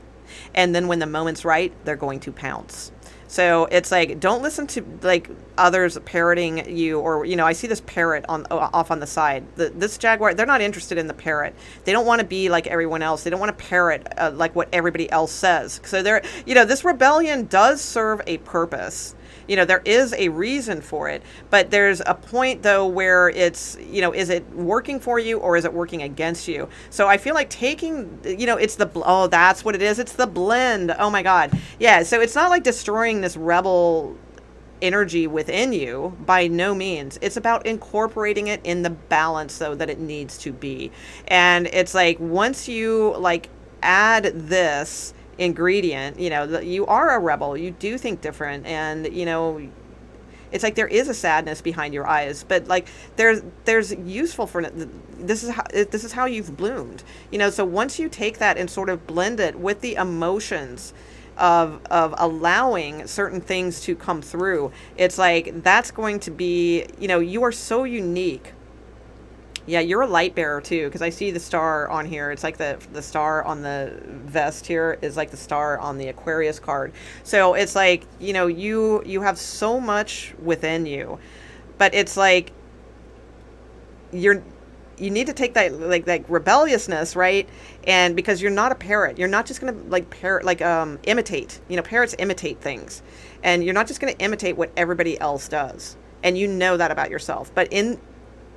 And then when the moment's right, they're going to pounce. So it's like, don't listen to like others parroting you, or, I see this parrot off on the side. This jaguar, they're not interested in the parrot. They don't want to be like everyone else. They don't want to parrot like what everybody else says. So this rebellion does serve a purpose. There is a reason for it, but there's a point though where it's, is it working for you or is it working against you? So I feel like taking, it's that's what it is. It's the blend. Oh my God. Yeah. So it's not like destroying this rebel energy within you, by no means. It's about incorporating it in the balance though that it needs to be. And it's like, once you like add this ingredient, you are a rebel, you do think different, and it's like there is a sadness behind your eyes, but like there's useful for this is how you've bloomed, so once you take that and sort of blend it with the emotions of allowing certain things to come through, it's like that's going to be, you are so unique. Yeah, you're a light bearer too, because I see the star on here. It's like the star on the vest here is like the star on the Aquarius card. So it's like, you have so much within you, but it's like you need to take that like rebelliousness, right? And because you're not a parrot, you're not just gonna like parrot imitate. Parrots imitate things, and you're not just gonna imitate what everybody else does, and that about yourself. But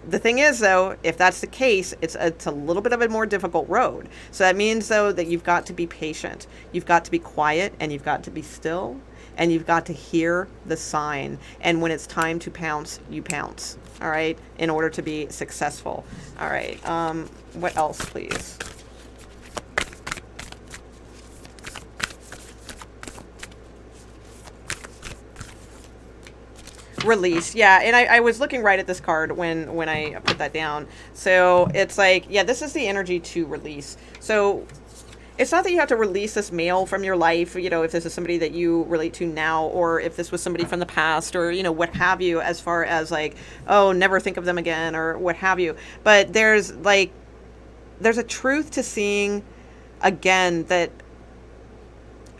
the thing is, though, if that's the case, it's a little bit of a more difficult road. So that means, though, that you've got to be patient. You've got to be quiet, and you've got to be still, and you've got to hear the sign. And when it's time to pounce, you pounce, all right, in order to be successful. All right, what else, please? Release. Yeah, and I was looking right at this card when I put that down. So it's like, yeah, this is the energy to release. So it's not that you have to release this male from your life, if this is somebody that you relate to now, or if this was somebody from the past, or, what have you, as far as like, oh, never think of them again, or what have you. But there's a truth to seeing, again, that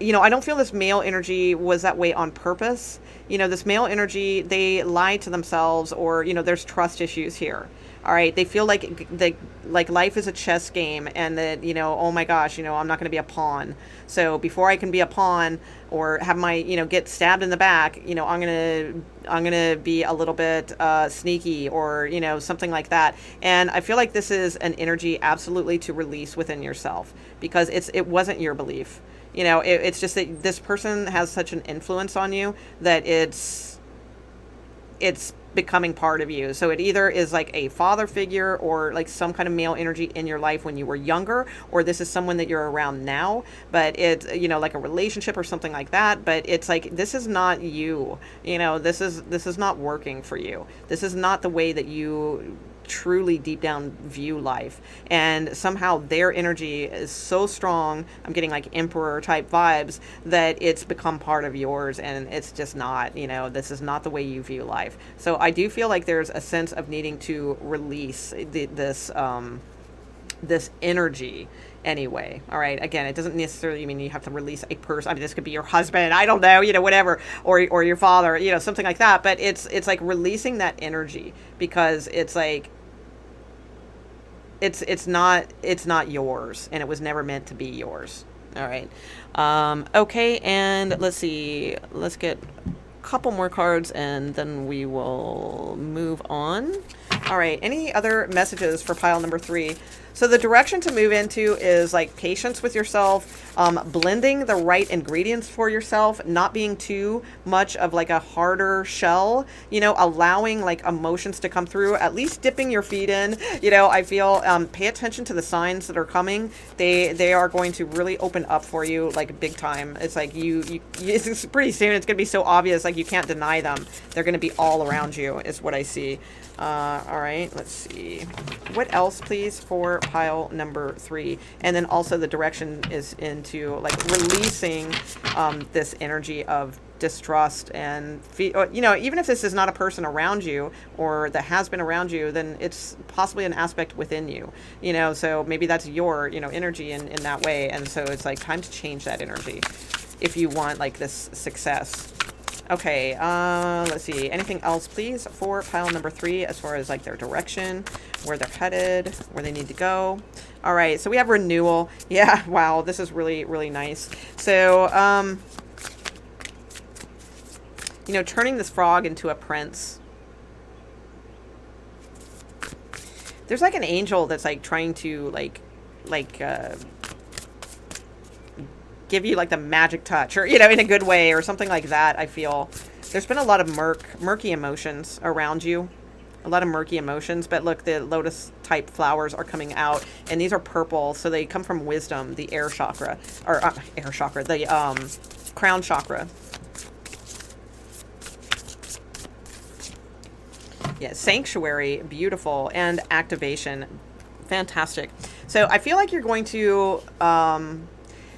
I don't feel this male energy was that way on purpose. This male energy, they lie to themselves, or, there's trust issues here. All right. They feel like life is a chess game, and that, oh my gosh, I'm not going to be a pawn. So before I can be a pawn or have my, get stabbed in the back, I'm going to be a little bit sneaky, or, something like that. And I feel like this is an energy absolutely to release within yourself, because it wasn't your belief. It's just that this person has such an influence on you that it's becoming part of you. So it either is like a father figure, or like some kind of male energy in your life when you were younger, or this is someone that you're around now, but it's, like a relationship or something like that. But it's like, this is not you. This is not working for you. This is not the way that you truly deep down view life. And somehow their energy is so strong, I'm getting like emperor type vibes, that it's become part of yours, and it's just not, this is not the way you view life. So I do feel like there's a sense of needing to release this energy anyway. All right. Again, it doesn't necessarily mean you have to release a person. I mean, this could be your husband, I don't know, whatever, or your father, something like that. But it's like releasing that energy, because it's like, it's not yours, and it was never meant to be yours. All right. Okay. And let's see, let's get a couple more cards, and then we will move on. All right. Any other messages for pile number 3? So the direction to move into is like patience with yourself, blending the right ingredients for yourself, not being too much of like a harder shell, allowing like emotions to come through, at least dipping your feet in. I feel, pay attention to the signs that are coming. They are going to really open up for you, like big time. It's like it's pretty soon. It's going to be so obvious, like you can't deny them. They're going to be all around you, is what I see. All right, let's see. What else, please, for pile number 3? And then also the direction is into like releasing this energy of distrust, and even if this is not a person around you, or that has been around you, then it's possibly an aspect within you. So maybe that's your energy in that way. And so it's like time to change that energy if you want like this success. Okay, let's see. Anything else, please, for pile number 3, as far as like their direction, where they're headed, where they need to go. All right, so we have renewal. Yeah, wow, this is really, really nice. So, turning this frog into a prince. There's like an angel that's like trying to give you like the magic touch, or in a good way, or something like that. I feel there's been a lot of murky emotions around you, a lot of murky emotions. But look, the lotus type flowers are coming out, and these are purple, so they come from wisdom, the air chakra, or air chakra, the crown chakra. Yeah, sanctuary, beautiful, and activation, fantastic. So I feel like you're going to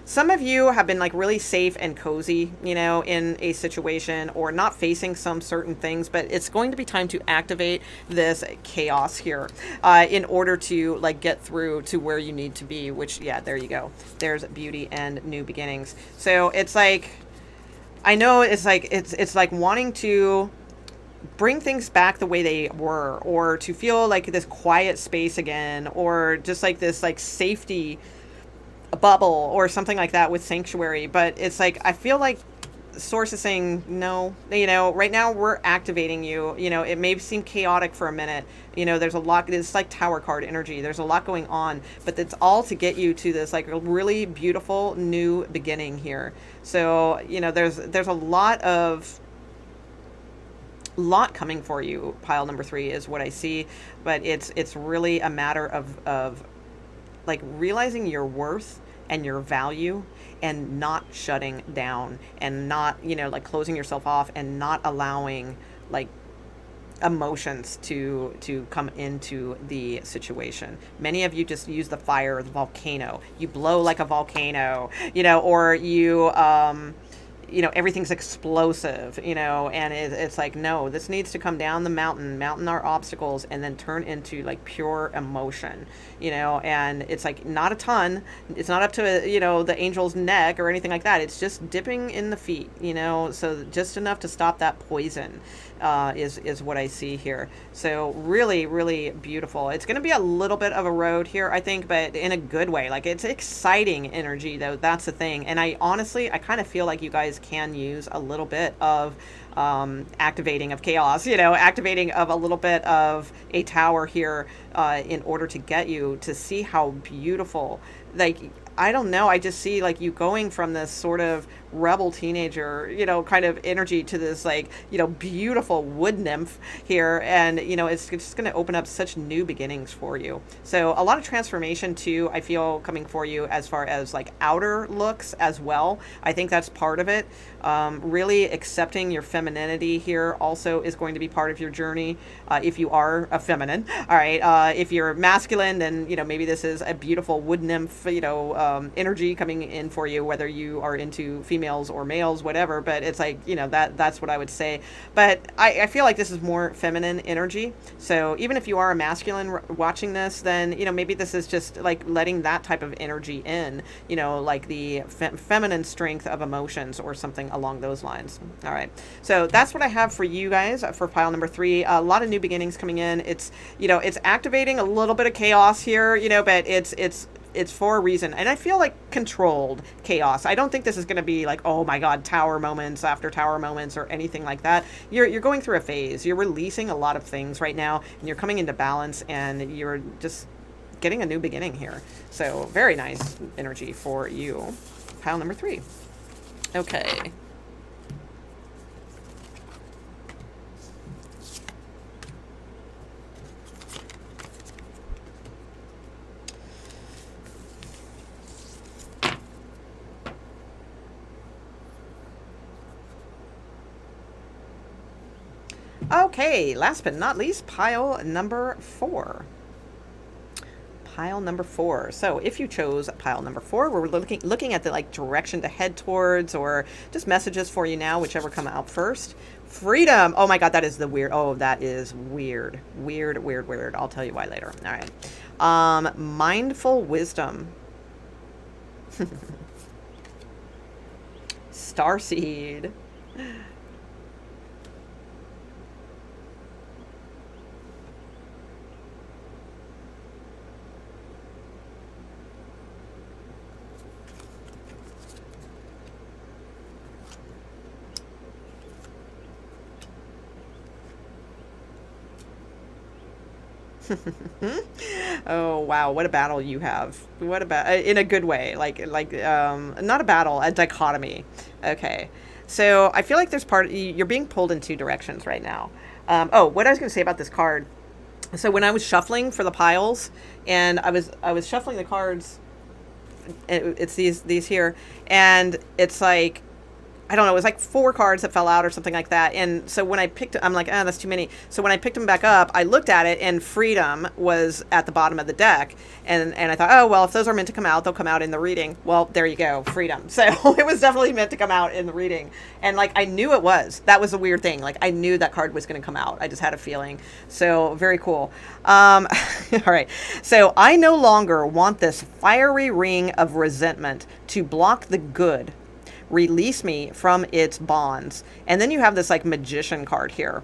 some of you have been like really safe and cozy, in a situation, or not facing some certain things, but it's going to be time to activate this chaos here in order to like get through to where you need to be, which, yeah, there you go. There's beauty and new beginnings. So it's like, I know it's like wanting to bring things back the way they were, or to feel like this quiet space again, or just like this like safety bubble or something like that with sanctuary. But it's like, I feel like source is saying no. Right now we're activating you. It may seem chaotic for a minute. There's a lot. It's like Tower card energy. There's a lot going on, but it's all to get you to this like a really beautiful new beginning here. So there's a lot coming for you. Pile number 3 is what I see, but it's really a matter of like realizing your worth and your value, and not shutting down, and not like closing yourself off, and not allowing like emotions to come into the situation. Many of you just use the fire, the volcano. You blow like a volcano, or you everything's explosive, and it's like, no, this needs to come down the mountain our obstacles, and then turn into like pure emotion, and it's like not a ton. It's not up to, the angel's neck or anything like that. It's just dipping in the feet, so just enough to stop that poison. Is what I see here. So really, really beautiful. It's going to be a little bit of a road here, I think, but in a good way. Like, it's exciting energy, though. That's the thing. And I kind of feel like you guys can use a little bit of activating of chaos, activating of a little bit of a tower here in order to get you to see how beautiful, like, I don't know. I just see like you going from this sort of rebel teenager, kind of energy to this like, beautiful wood nymph here. And, it's just going to open up such new beginnings for you. So a lot of transformation too, I feel, coming for you as far as like outer looks as well. I think that's part of it. Really accepting your femininity here also is going to be part of your journey. If you are a feminine, all right. If you're masculine, then, maybe this is a beautiful wood nymph, energy coming in for you, whether you are into females or males, whatever. But it's like, that's what I would say. But I feel like this is more feminine energy. So even if you are a masculine watching this, then, maybe this is just like letting that type of energy in, like the feminine strength of emotions or something along those lines. All right. So that's what I have for you guys for pile number 3. A lot of new beginnings coming in. It's, it's activating a little bit of chaos here, but it's for a reason. And I feel like controlled chaos. I don't think this is going to be like, oh my God, tower moments after tower moments or anything like that. You're going through a phase. You're releasing a lot of things right now, and you're coming into balance, and you're just getting a new beginning here. So very nice energy for you. Pile number 3. Okay. Okay, last but not least, pile number 4. Pile number 4. So if you chose pile number 4, we're looking at the like direction to head towards, or just messages for you now, whichever come out first. Freedom. Oh my God, that is the weird. Oh, that is weird. Weird, weird, weird. I'll tell you why later. All right. Mindful wisdom. Starseed. Oh wow, what a battle you have. What about in a good way, like not a battle, a dichotomy. Okay, so I feel like there's you're being pulled in 2 directions right now. Oh, what I was going to say about this card. So when I was shuffling for the piles, and I was shuffling the cards, it's these here, and it's like, I don't know, it was like 4 cards that fell out or something like that. And so when I picked, I'm like, that's too many. So when I picked them back up, I looked at it, and freedom was at the bottom of the deck. And I thought, oh, well, if those are meant to come out, they'll come out in the reading. Well, there you go, freedom. So it was definitely meant to come out in the reading. And like, I knew it was. That was a weird thing. Like, I knew that card was going to come out. I just had a feeling. So very cool. All right. So I no longer want this fiery ring of resentment to block the good. Release me from its bonds. And then you have this like magician card here.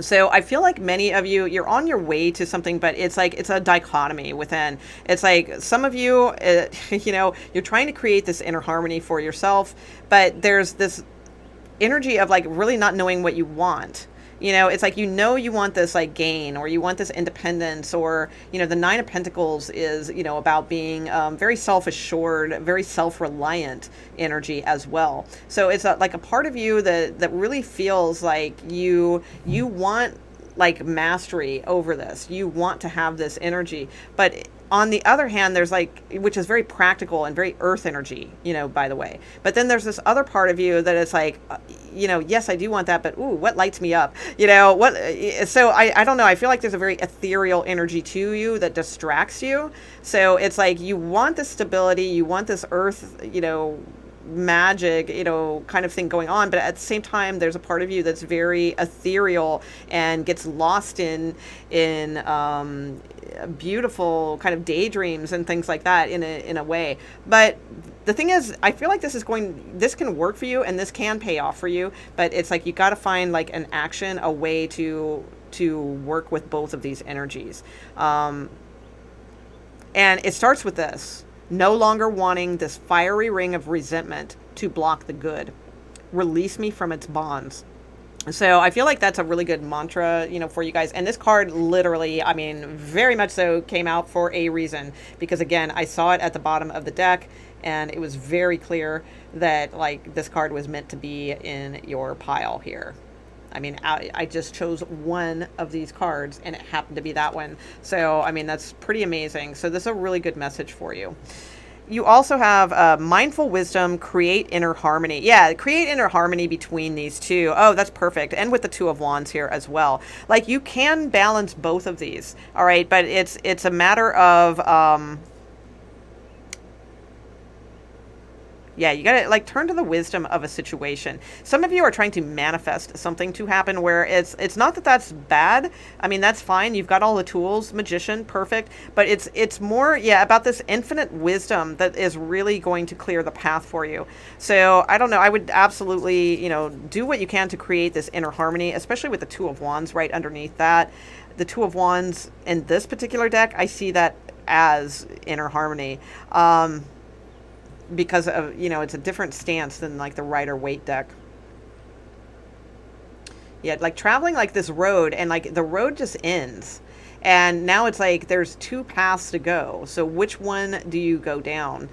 So I feel like many of you, you're on your way to something, but it's like, it's a dichotomy within. It's like some of you, you're trying to create this inner harmony for yourself, but there's this energy of like really not knowing what you want. It's like, you want this like gain, or you want this independence, or, the 9 of Pentacles is, about being very self-assured, very self-reliant energy as well. So it's like a part of you that really feels like you want like mastery over this. You want to have this energy, but on the other hand, there's like, which is very practical and very earth energy, by the way. But then there's this other part of you that is like, yes, I do want that, but ooh, what lights me up? What? So I don't know. I feel like there's a very ethereal energy to you that distracts you. So it's like, you want this stability, you want this earth, magic, kind of thing going on, but at the same time there's a part of you that's very ethereal and gets lost in beautiful kind of daydreams and things like that in a way. But the thing is, I feel like this can work for you and this can pay off for you, but it's like you got to find like an action, a way to work with both of these energies. And it starts with this: no longer wanting this fiery ring of resentment to block the good. Release me from its bonds. So I feel like that's a really good mantra, for you guys. And this card literally, I mean, very much so came out for a reason, because again, I saw it at the bottom of the deck and it was very clear that like this card was meant to be in your pile here. I mean, I just chose one of these cards and it happened to be that one. So, I mean, that's pretty amazing. So this is a really good message for you. You also have mindful wisdom, create inner harmony. Yeah, create inner harmony between these two. Oh, that's perfect. And with the Two of Wands here as well. Like you can balance both of these. All right, but it's a matter of yeah, you gotta like turn to the wisdom of a situation. Some of you are trying to manifest something to happen where it's not that that's bad. I mean, that's fine. You've got all the tools, magician, perfect. But it's more, yeah, about this infinite wisdom that is really going to clear the path for you. So I don't know. I would absolutely, do what you can to create this inner harmony, especially with the Two of Wands right underneath that. The Two of Wands in this particular deck, I see that as inner harmony. Because of, it's a different stance than like the Rider-Waite deck. Yeah, like traveling like this road and like the road just ends. And now it's like there's two paths to go. So which one do you go down?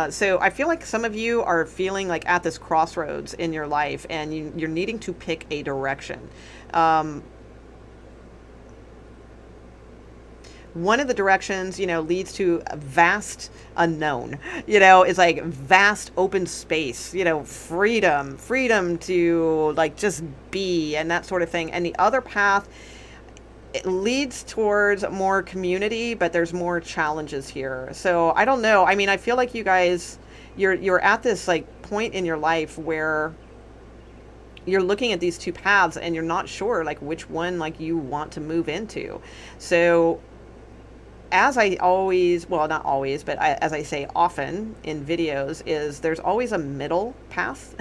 So I feel like some of you are feeling like at this crossroads in your life and you're needing to pick a direction. One of the directions, leads to a vast unknown, it's like vast open space, freedom to like just be and that sort of thing. And the other path, it leads towards more community, but there's more challenges here. So I don't know. I mean, I feel like you guys, you're at this like point in your life where you're looking at these two paths and you're not sure like which one like you want to move into. So as I always, well, not always, but as I say often in videos, is there's always a middle path.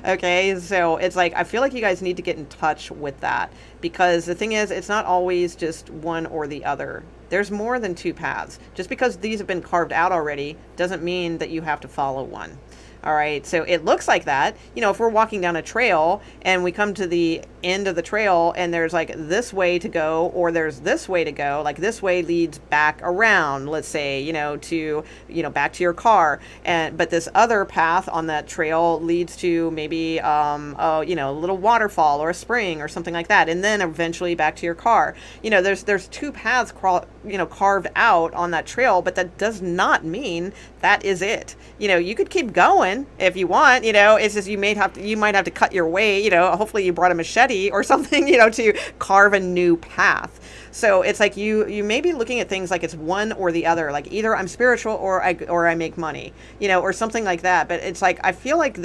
Okay, so it's like I feel like you guys need to get in touch with that, because the thing is, it's not always just one or the other. There's more than two paths. Just because these have been carved out already doesn't mean that you have to follow one. All right, so it looks like that. If we're walking down a trail and we come to the end of the trail and there's like this way to go or there's this way to go, like this way leads back around, let's say, to, back to your car. But this other path on that trail leads to maybe, a little waterfall or a spring or something like that. And then eventually back to your car. There's two paths, carved out on that trail, but that does not mean that is it. You could keep going if you want, it's just you might have to cut your way, hopefully you brought a machete or something, to carve a new path. So it's like you may be looking at things like it's one or the other, like either I'm spiritual or I make money, or something like that. But it's like I feel like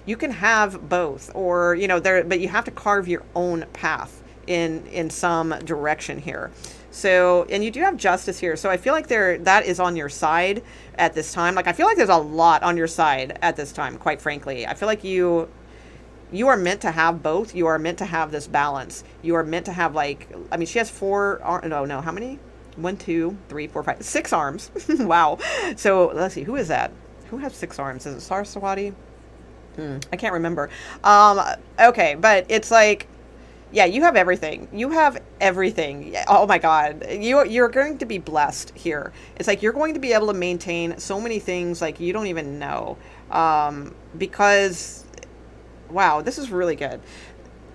you can have both, or but you have to carve your own path in some direction here. So, and you do have justice here. So I feel like that is on your side at this time. Like I feel like there's a lot on your side at this time, quite frankly. I feel like you are meant to have both. You are meant to have this balance. You are meant to have she has how many? 1, 2, 3, 4, 5, 6 arms. Wow. So let's see, who is that? Who has 6 arms? Is it Saraswati? I can't remember. Okay, but it's like, yeah, you have everything. You have everything. Oh my God. You're going to be blessed here. It's like you're going to be able to maintain so many things like you don't even know. Because, wow, this is really good.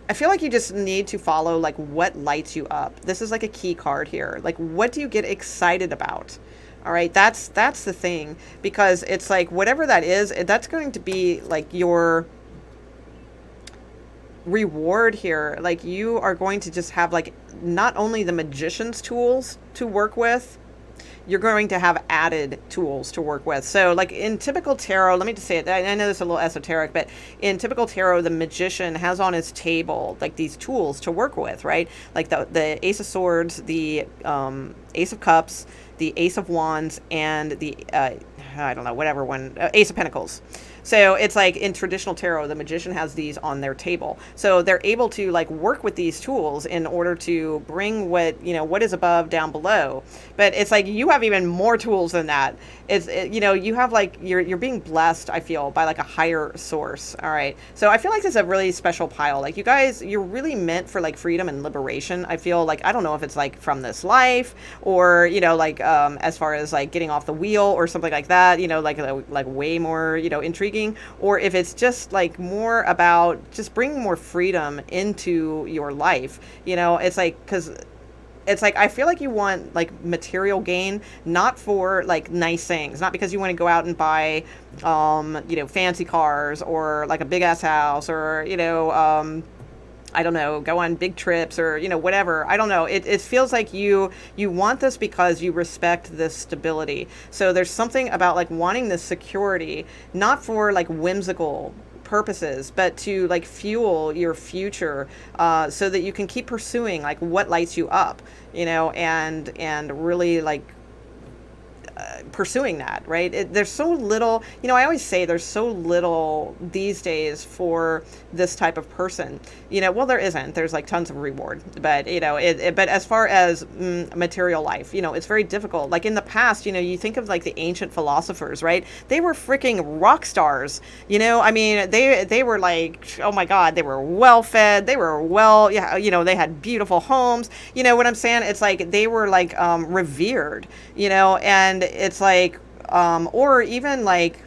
I feel like you just need to follow like what lights you up. This is like a key card here. Like, what do you get excited about? All right, that's the thing. Because it's like whatever that is, that's going to be like your reward here. Like you are going to just have like not only the magician's tools to work with, you're going to have added tools to work with. So like in typical tarot, let me just say it, I know this is a little esoteric, but in typical tarot, the magician has on his table like these tools to work with, right? Like the Ace of Swords, the Ace of Cups, the Ace of Wands, and the I don't know, whatever one, Ace of Pentacles. So it's like in traditional tarot, the magician has these on their table. So they're able to like work with these tools in order to bring what, you know, what is above down below. But it's like you have even more tools than that. You know, you have like, you're being blessed, I feel, by like a higher source. All right. So I feel like this is a really special pile. Like you guys, you're really meant for like freedom and liberation. I feel like, I don't know if it's like from this life or, you know, like as far as like getting off the wheel or something like that, you know, like way more, you know, intriguing, or if it's just like more about just bringing more freedom into your life. You know, it's like, because it's like I feel like you want like material gain, not for like nice things, not because you want to go out and buy you know, fancy cars or like a big ass house, or you know, I don't know, go on big trips or, you know, whatever. I don't know. It feels like you want this because you respect this stability. So there's something about like wanting this security, not for like whimsical purposes, but to like fuel your future, so that you can keep pursuing like what lights you up, you know, and really like pursuing that, right? There's so little, you know, I always say there's so little these days for this type of person, you know. Well, there isn't, there's like tons of reward, but you know, but as far as material life, you know, it's very difficult. Like in the past, you know, you think of like the ancient philosophers, right? They were freaking rock stars, you know. I mean, they were like, oh my God, they were well fed, they were well, yeah, you know, they had beautiful homes, you know what I'm saying? It's like they were like revered, you know. And it's like or even like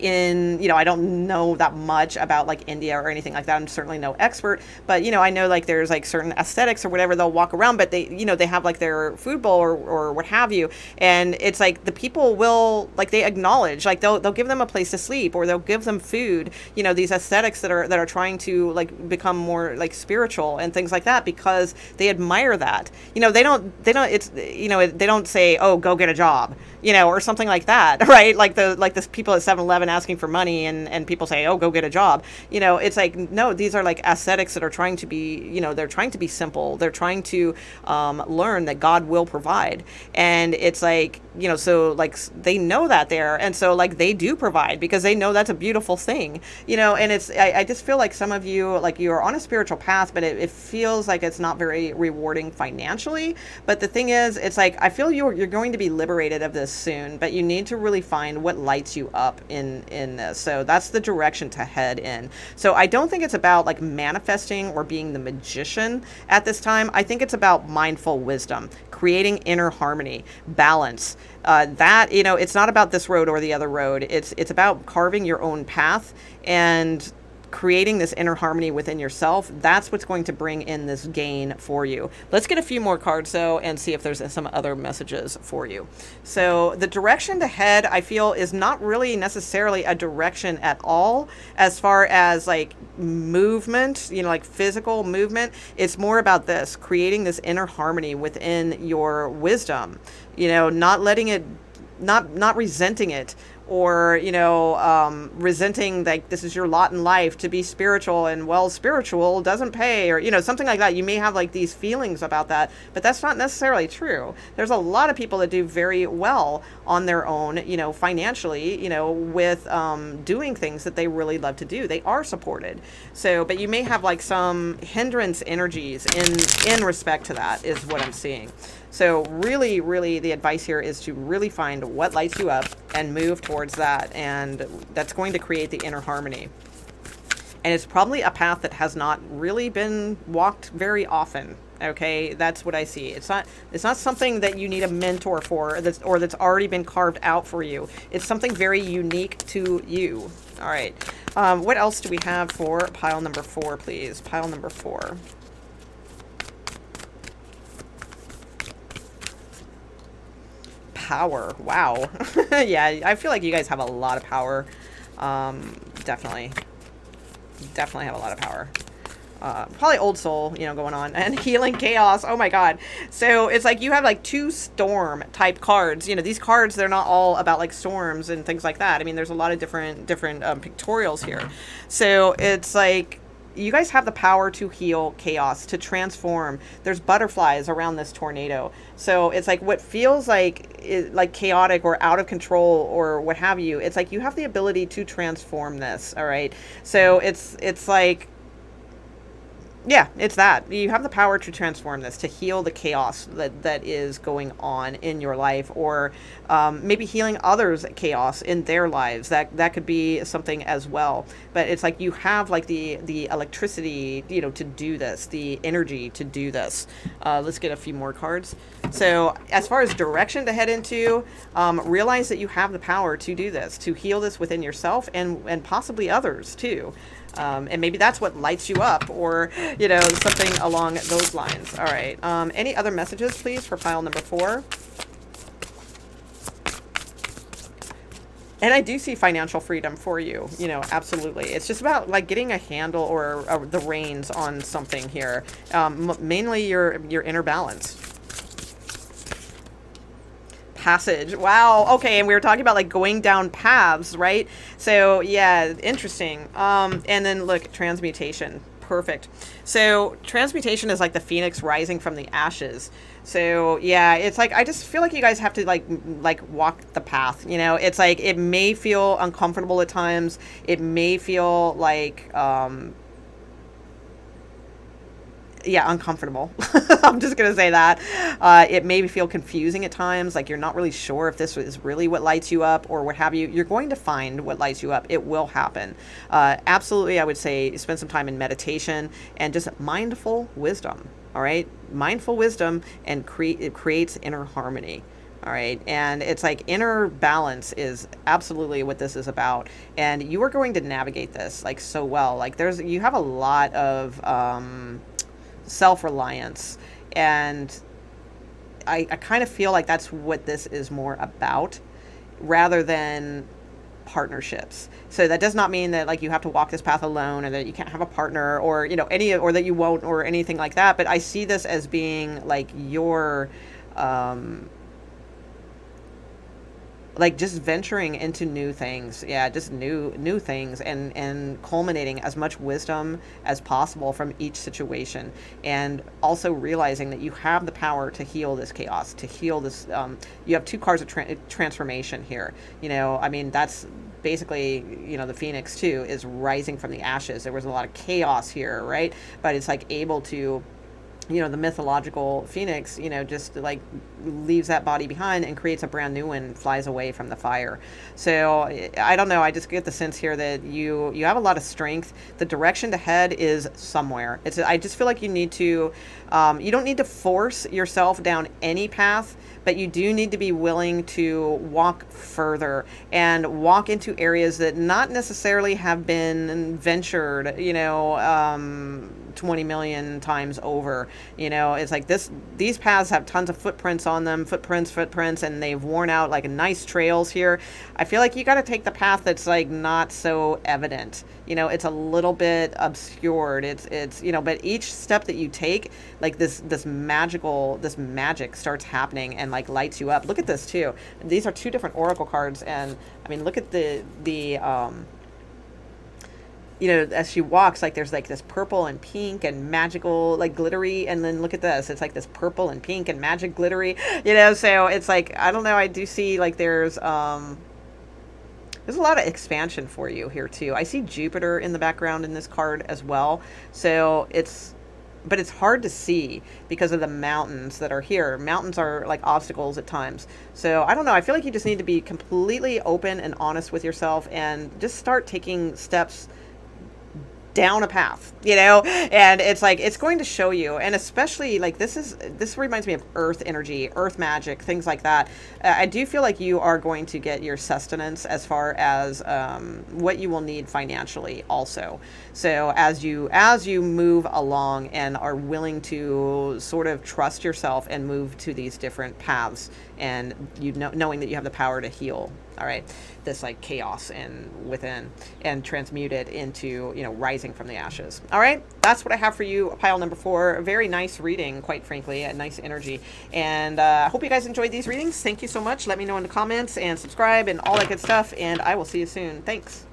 in, you know, I don't know that much about like India or anything like that. I'm certainly no expert, but you know, I know like there's like certain aesthetics or whatever, they'll walk around, but they, you know, they have like their food bowl or what have you. And it's like the people will like, they acknowledge, like they'll give them a place to sleep, or they'll give them food, you know, these aesthetics that are trying to like become more like spiritual and things like that, because they admire that. You know, they don't, it's, you know, they don't say, oh, go get a job, you know, or something like that, right? Like the people at 7-Eleven asking for money, and people say, oh, go get a job. You know, it's like, no, these are like aesthetics that are trying to be, you know, they're trying to be simple. They're trying to learn that God will provide. And it's like, you know, so like they know that there. And so like they do provide because they know that's a beautiful thing, you know. And it's, I just feel like some of you, like you're on a spiritual path, but it feels like it's not very rewarding financially. But the thing is, it's like, I feel you're going to be liberated of this soon, but you need to really find what lights you up in this. So that's the direction to head in. So I don't think it's about like manifesting or being the magician at this time. I think it's about mindful wisdom, creating inner harmony, balance. That, you know, it's not about this road or the other road. It's about carving your own path and creating this inner harmony within yourself. That's what's going to bring in this gain for you. Let's get a few more cards though and see if there's some other messages for you. So the direction to head, I feel, is not really necessarily a direction at all as far as like movement, you know, like physical movement. It's more about this, creating this inner harmony within your wisdom, you know, not letting it, not resenting it, or, you know, resenting like this is your lot in life to be spiritual, and well, spiritual doesn't pay, or, you know, something like that. You may have like these feelings about that, but that's not necessarily true. There's a lot of people that do very well on their own, you know, financially, you know, with doing things that they really love to do. They are supported. So, but you may have like some hindrance energies in respect to that, is what I'm seeing. So really, really, the advice here is to really find what lights you up and move towards that. And that's going to create the inner harmony. And it's probably a path that has not really been walked very often. Okay, that's what I see. It's not something that you need a mentor for, that's already been carved out for you. It's something very unique to you. All right. What else do we have for pile number 4, please? Pile number 4. Power. Wow. Yeah, I feel like you guys have a lot of power. Definitely have a lot of power. probably old soul, going on, and healing chaos. Oh my god. So it's like you have like two storm type cards. These cards, they're not all about like storms and things like that. I mean, there's a lot of different pictorials here. So it's like you guys have the power to heal chaos, to transform. There's butterflies around this tornado. So it's like what feels like chaotic or out of control or what have you. It's like you have the ability to transform this. All right. So it's like, yeah, it's that. You have the power to transform this, to heal the chaos that is going on in your life, or maybe healing others' chaos in their lives. That could be something as well. But it's like you have like the electricity, to do this, the energy to do this. Let's get a few more cards. So as far as direction to head into, realize that you have the power to do this, to heal this within yourself and possibly others too. And maybe that's what lights you up, or, something along those lines. All right. Any other messages, please, for pile number 4? And I do see financial freedom for you, absolutely. It's just about like getting a handle or the reins on something here. Mainly your inner balance. Passage. Wow. Okay. And we were talking about like going down paths, right? So yeah, interesting. And then look, transmutation. Perfect. So transmutation is like the phoenix rising from the ashes. So yeah, it's like I just feel like you guys have to like walk the path. It's like it may feel uncomfortable at times. It may feel like uncomfortable. I'm just going to say that. It may feel confusing at times, like you're not really sure if this is really what lights you up or what have you. You're going to find what lights you up. It will happen. Absolutely, I would say spend some time in meditation and just mindful wisdom. All right? Mindful wisdom, and it creates inner harmony. All right. And it's like inner balance is absolutely what this is about. And you are going to navigate this like so well. Like you have a lot of self-reliance, and I kind of feel like that's what this is more about rather than partnerships. So that does not mean that like you have to walk this path alone, or that you can't have a partner, or or that you won't, or anything like that. But I see this as being like your like just venturing into new things. Yeah, just new things, and culminating as much wisdom as possible from each situation, and also realizing that you have the power to heal this chaos, to heal this. You have 2 cards of transformation here. I mean, that's basically, the phoenix too is rising from the ashes. There was a lot of chaos here, right? But it's like able to, the mythological phoenix, just like leaves that body behind and creates a brand new one, flies away from the fire. So I don't know. I just get the sense here that you have a lot of strength. The direction to head is somewhere. I just feel like you need to, you don't need to force yourself down any path, but you do need to be willing to walk further and walk into areas that not necessarily have been ventured, 20 million times over. It's like these paths have tons of footprints on them, footprints, and they've worn out like nice trails here. I feel like you got to take the path that's like not so evident. It's a little bit obscured. It's but each step that you take, like this magic starts happening and like lights you up. Look at this too. These are 2 different oracle cards, and I mean, look at the as she walks, like there's like this purple and pink and magical, like glittery, and then look at this, it's like this purple and pink and magic glittery, so it's like, I don't know, I do see like there's a lot of expansion for you here too. I see Jupiter in the background in this card as well, so but it's hard to see because of the mountains that are here. Mountains are like obstacles at times. So I don't know, I feel like you just need to be completely open and honest with yourself and just start taking steps down a path, and it's like it's going to show you. And especially like this reminds me of earth energy, earth magic, things like that. I do feel like you are going to get your sustenance as far as what you will need financially also. So as you move along and are willing to sort of trust yourself and move to these different paths, and knowing that you have the power to heal. All right, this like chaos and within, and transmute it into, you know, rising from the ashes. All right, that's what I have for you. Pile number 4. A very nice reading, quite frankly, a nice energy. And I hope you guys enjoyed these readings. Thank you so much. Let me know in the comments and subscribe and all that good stuff. And I will see you soon. Thanks.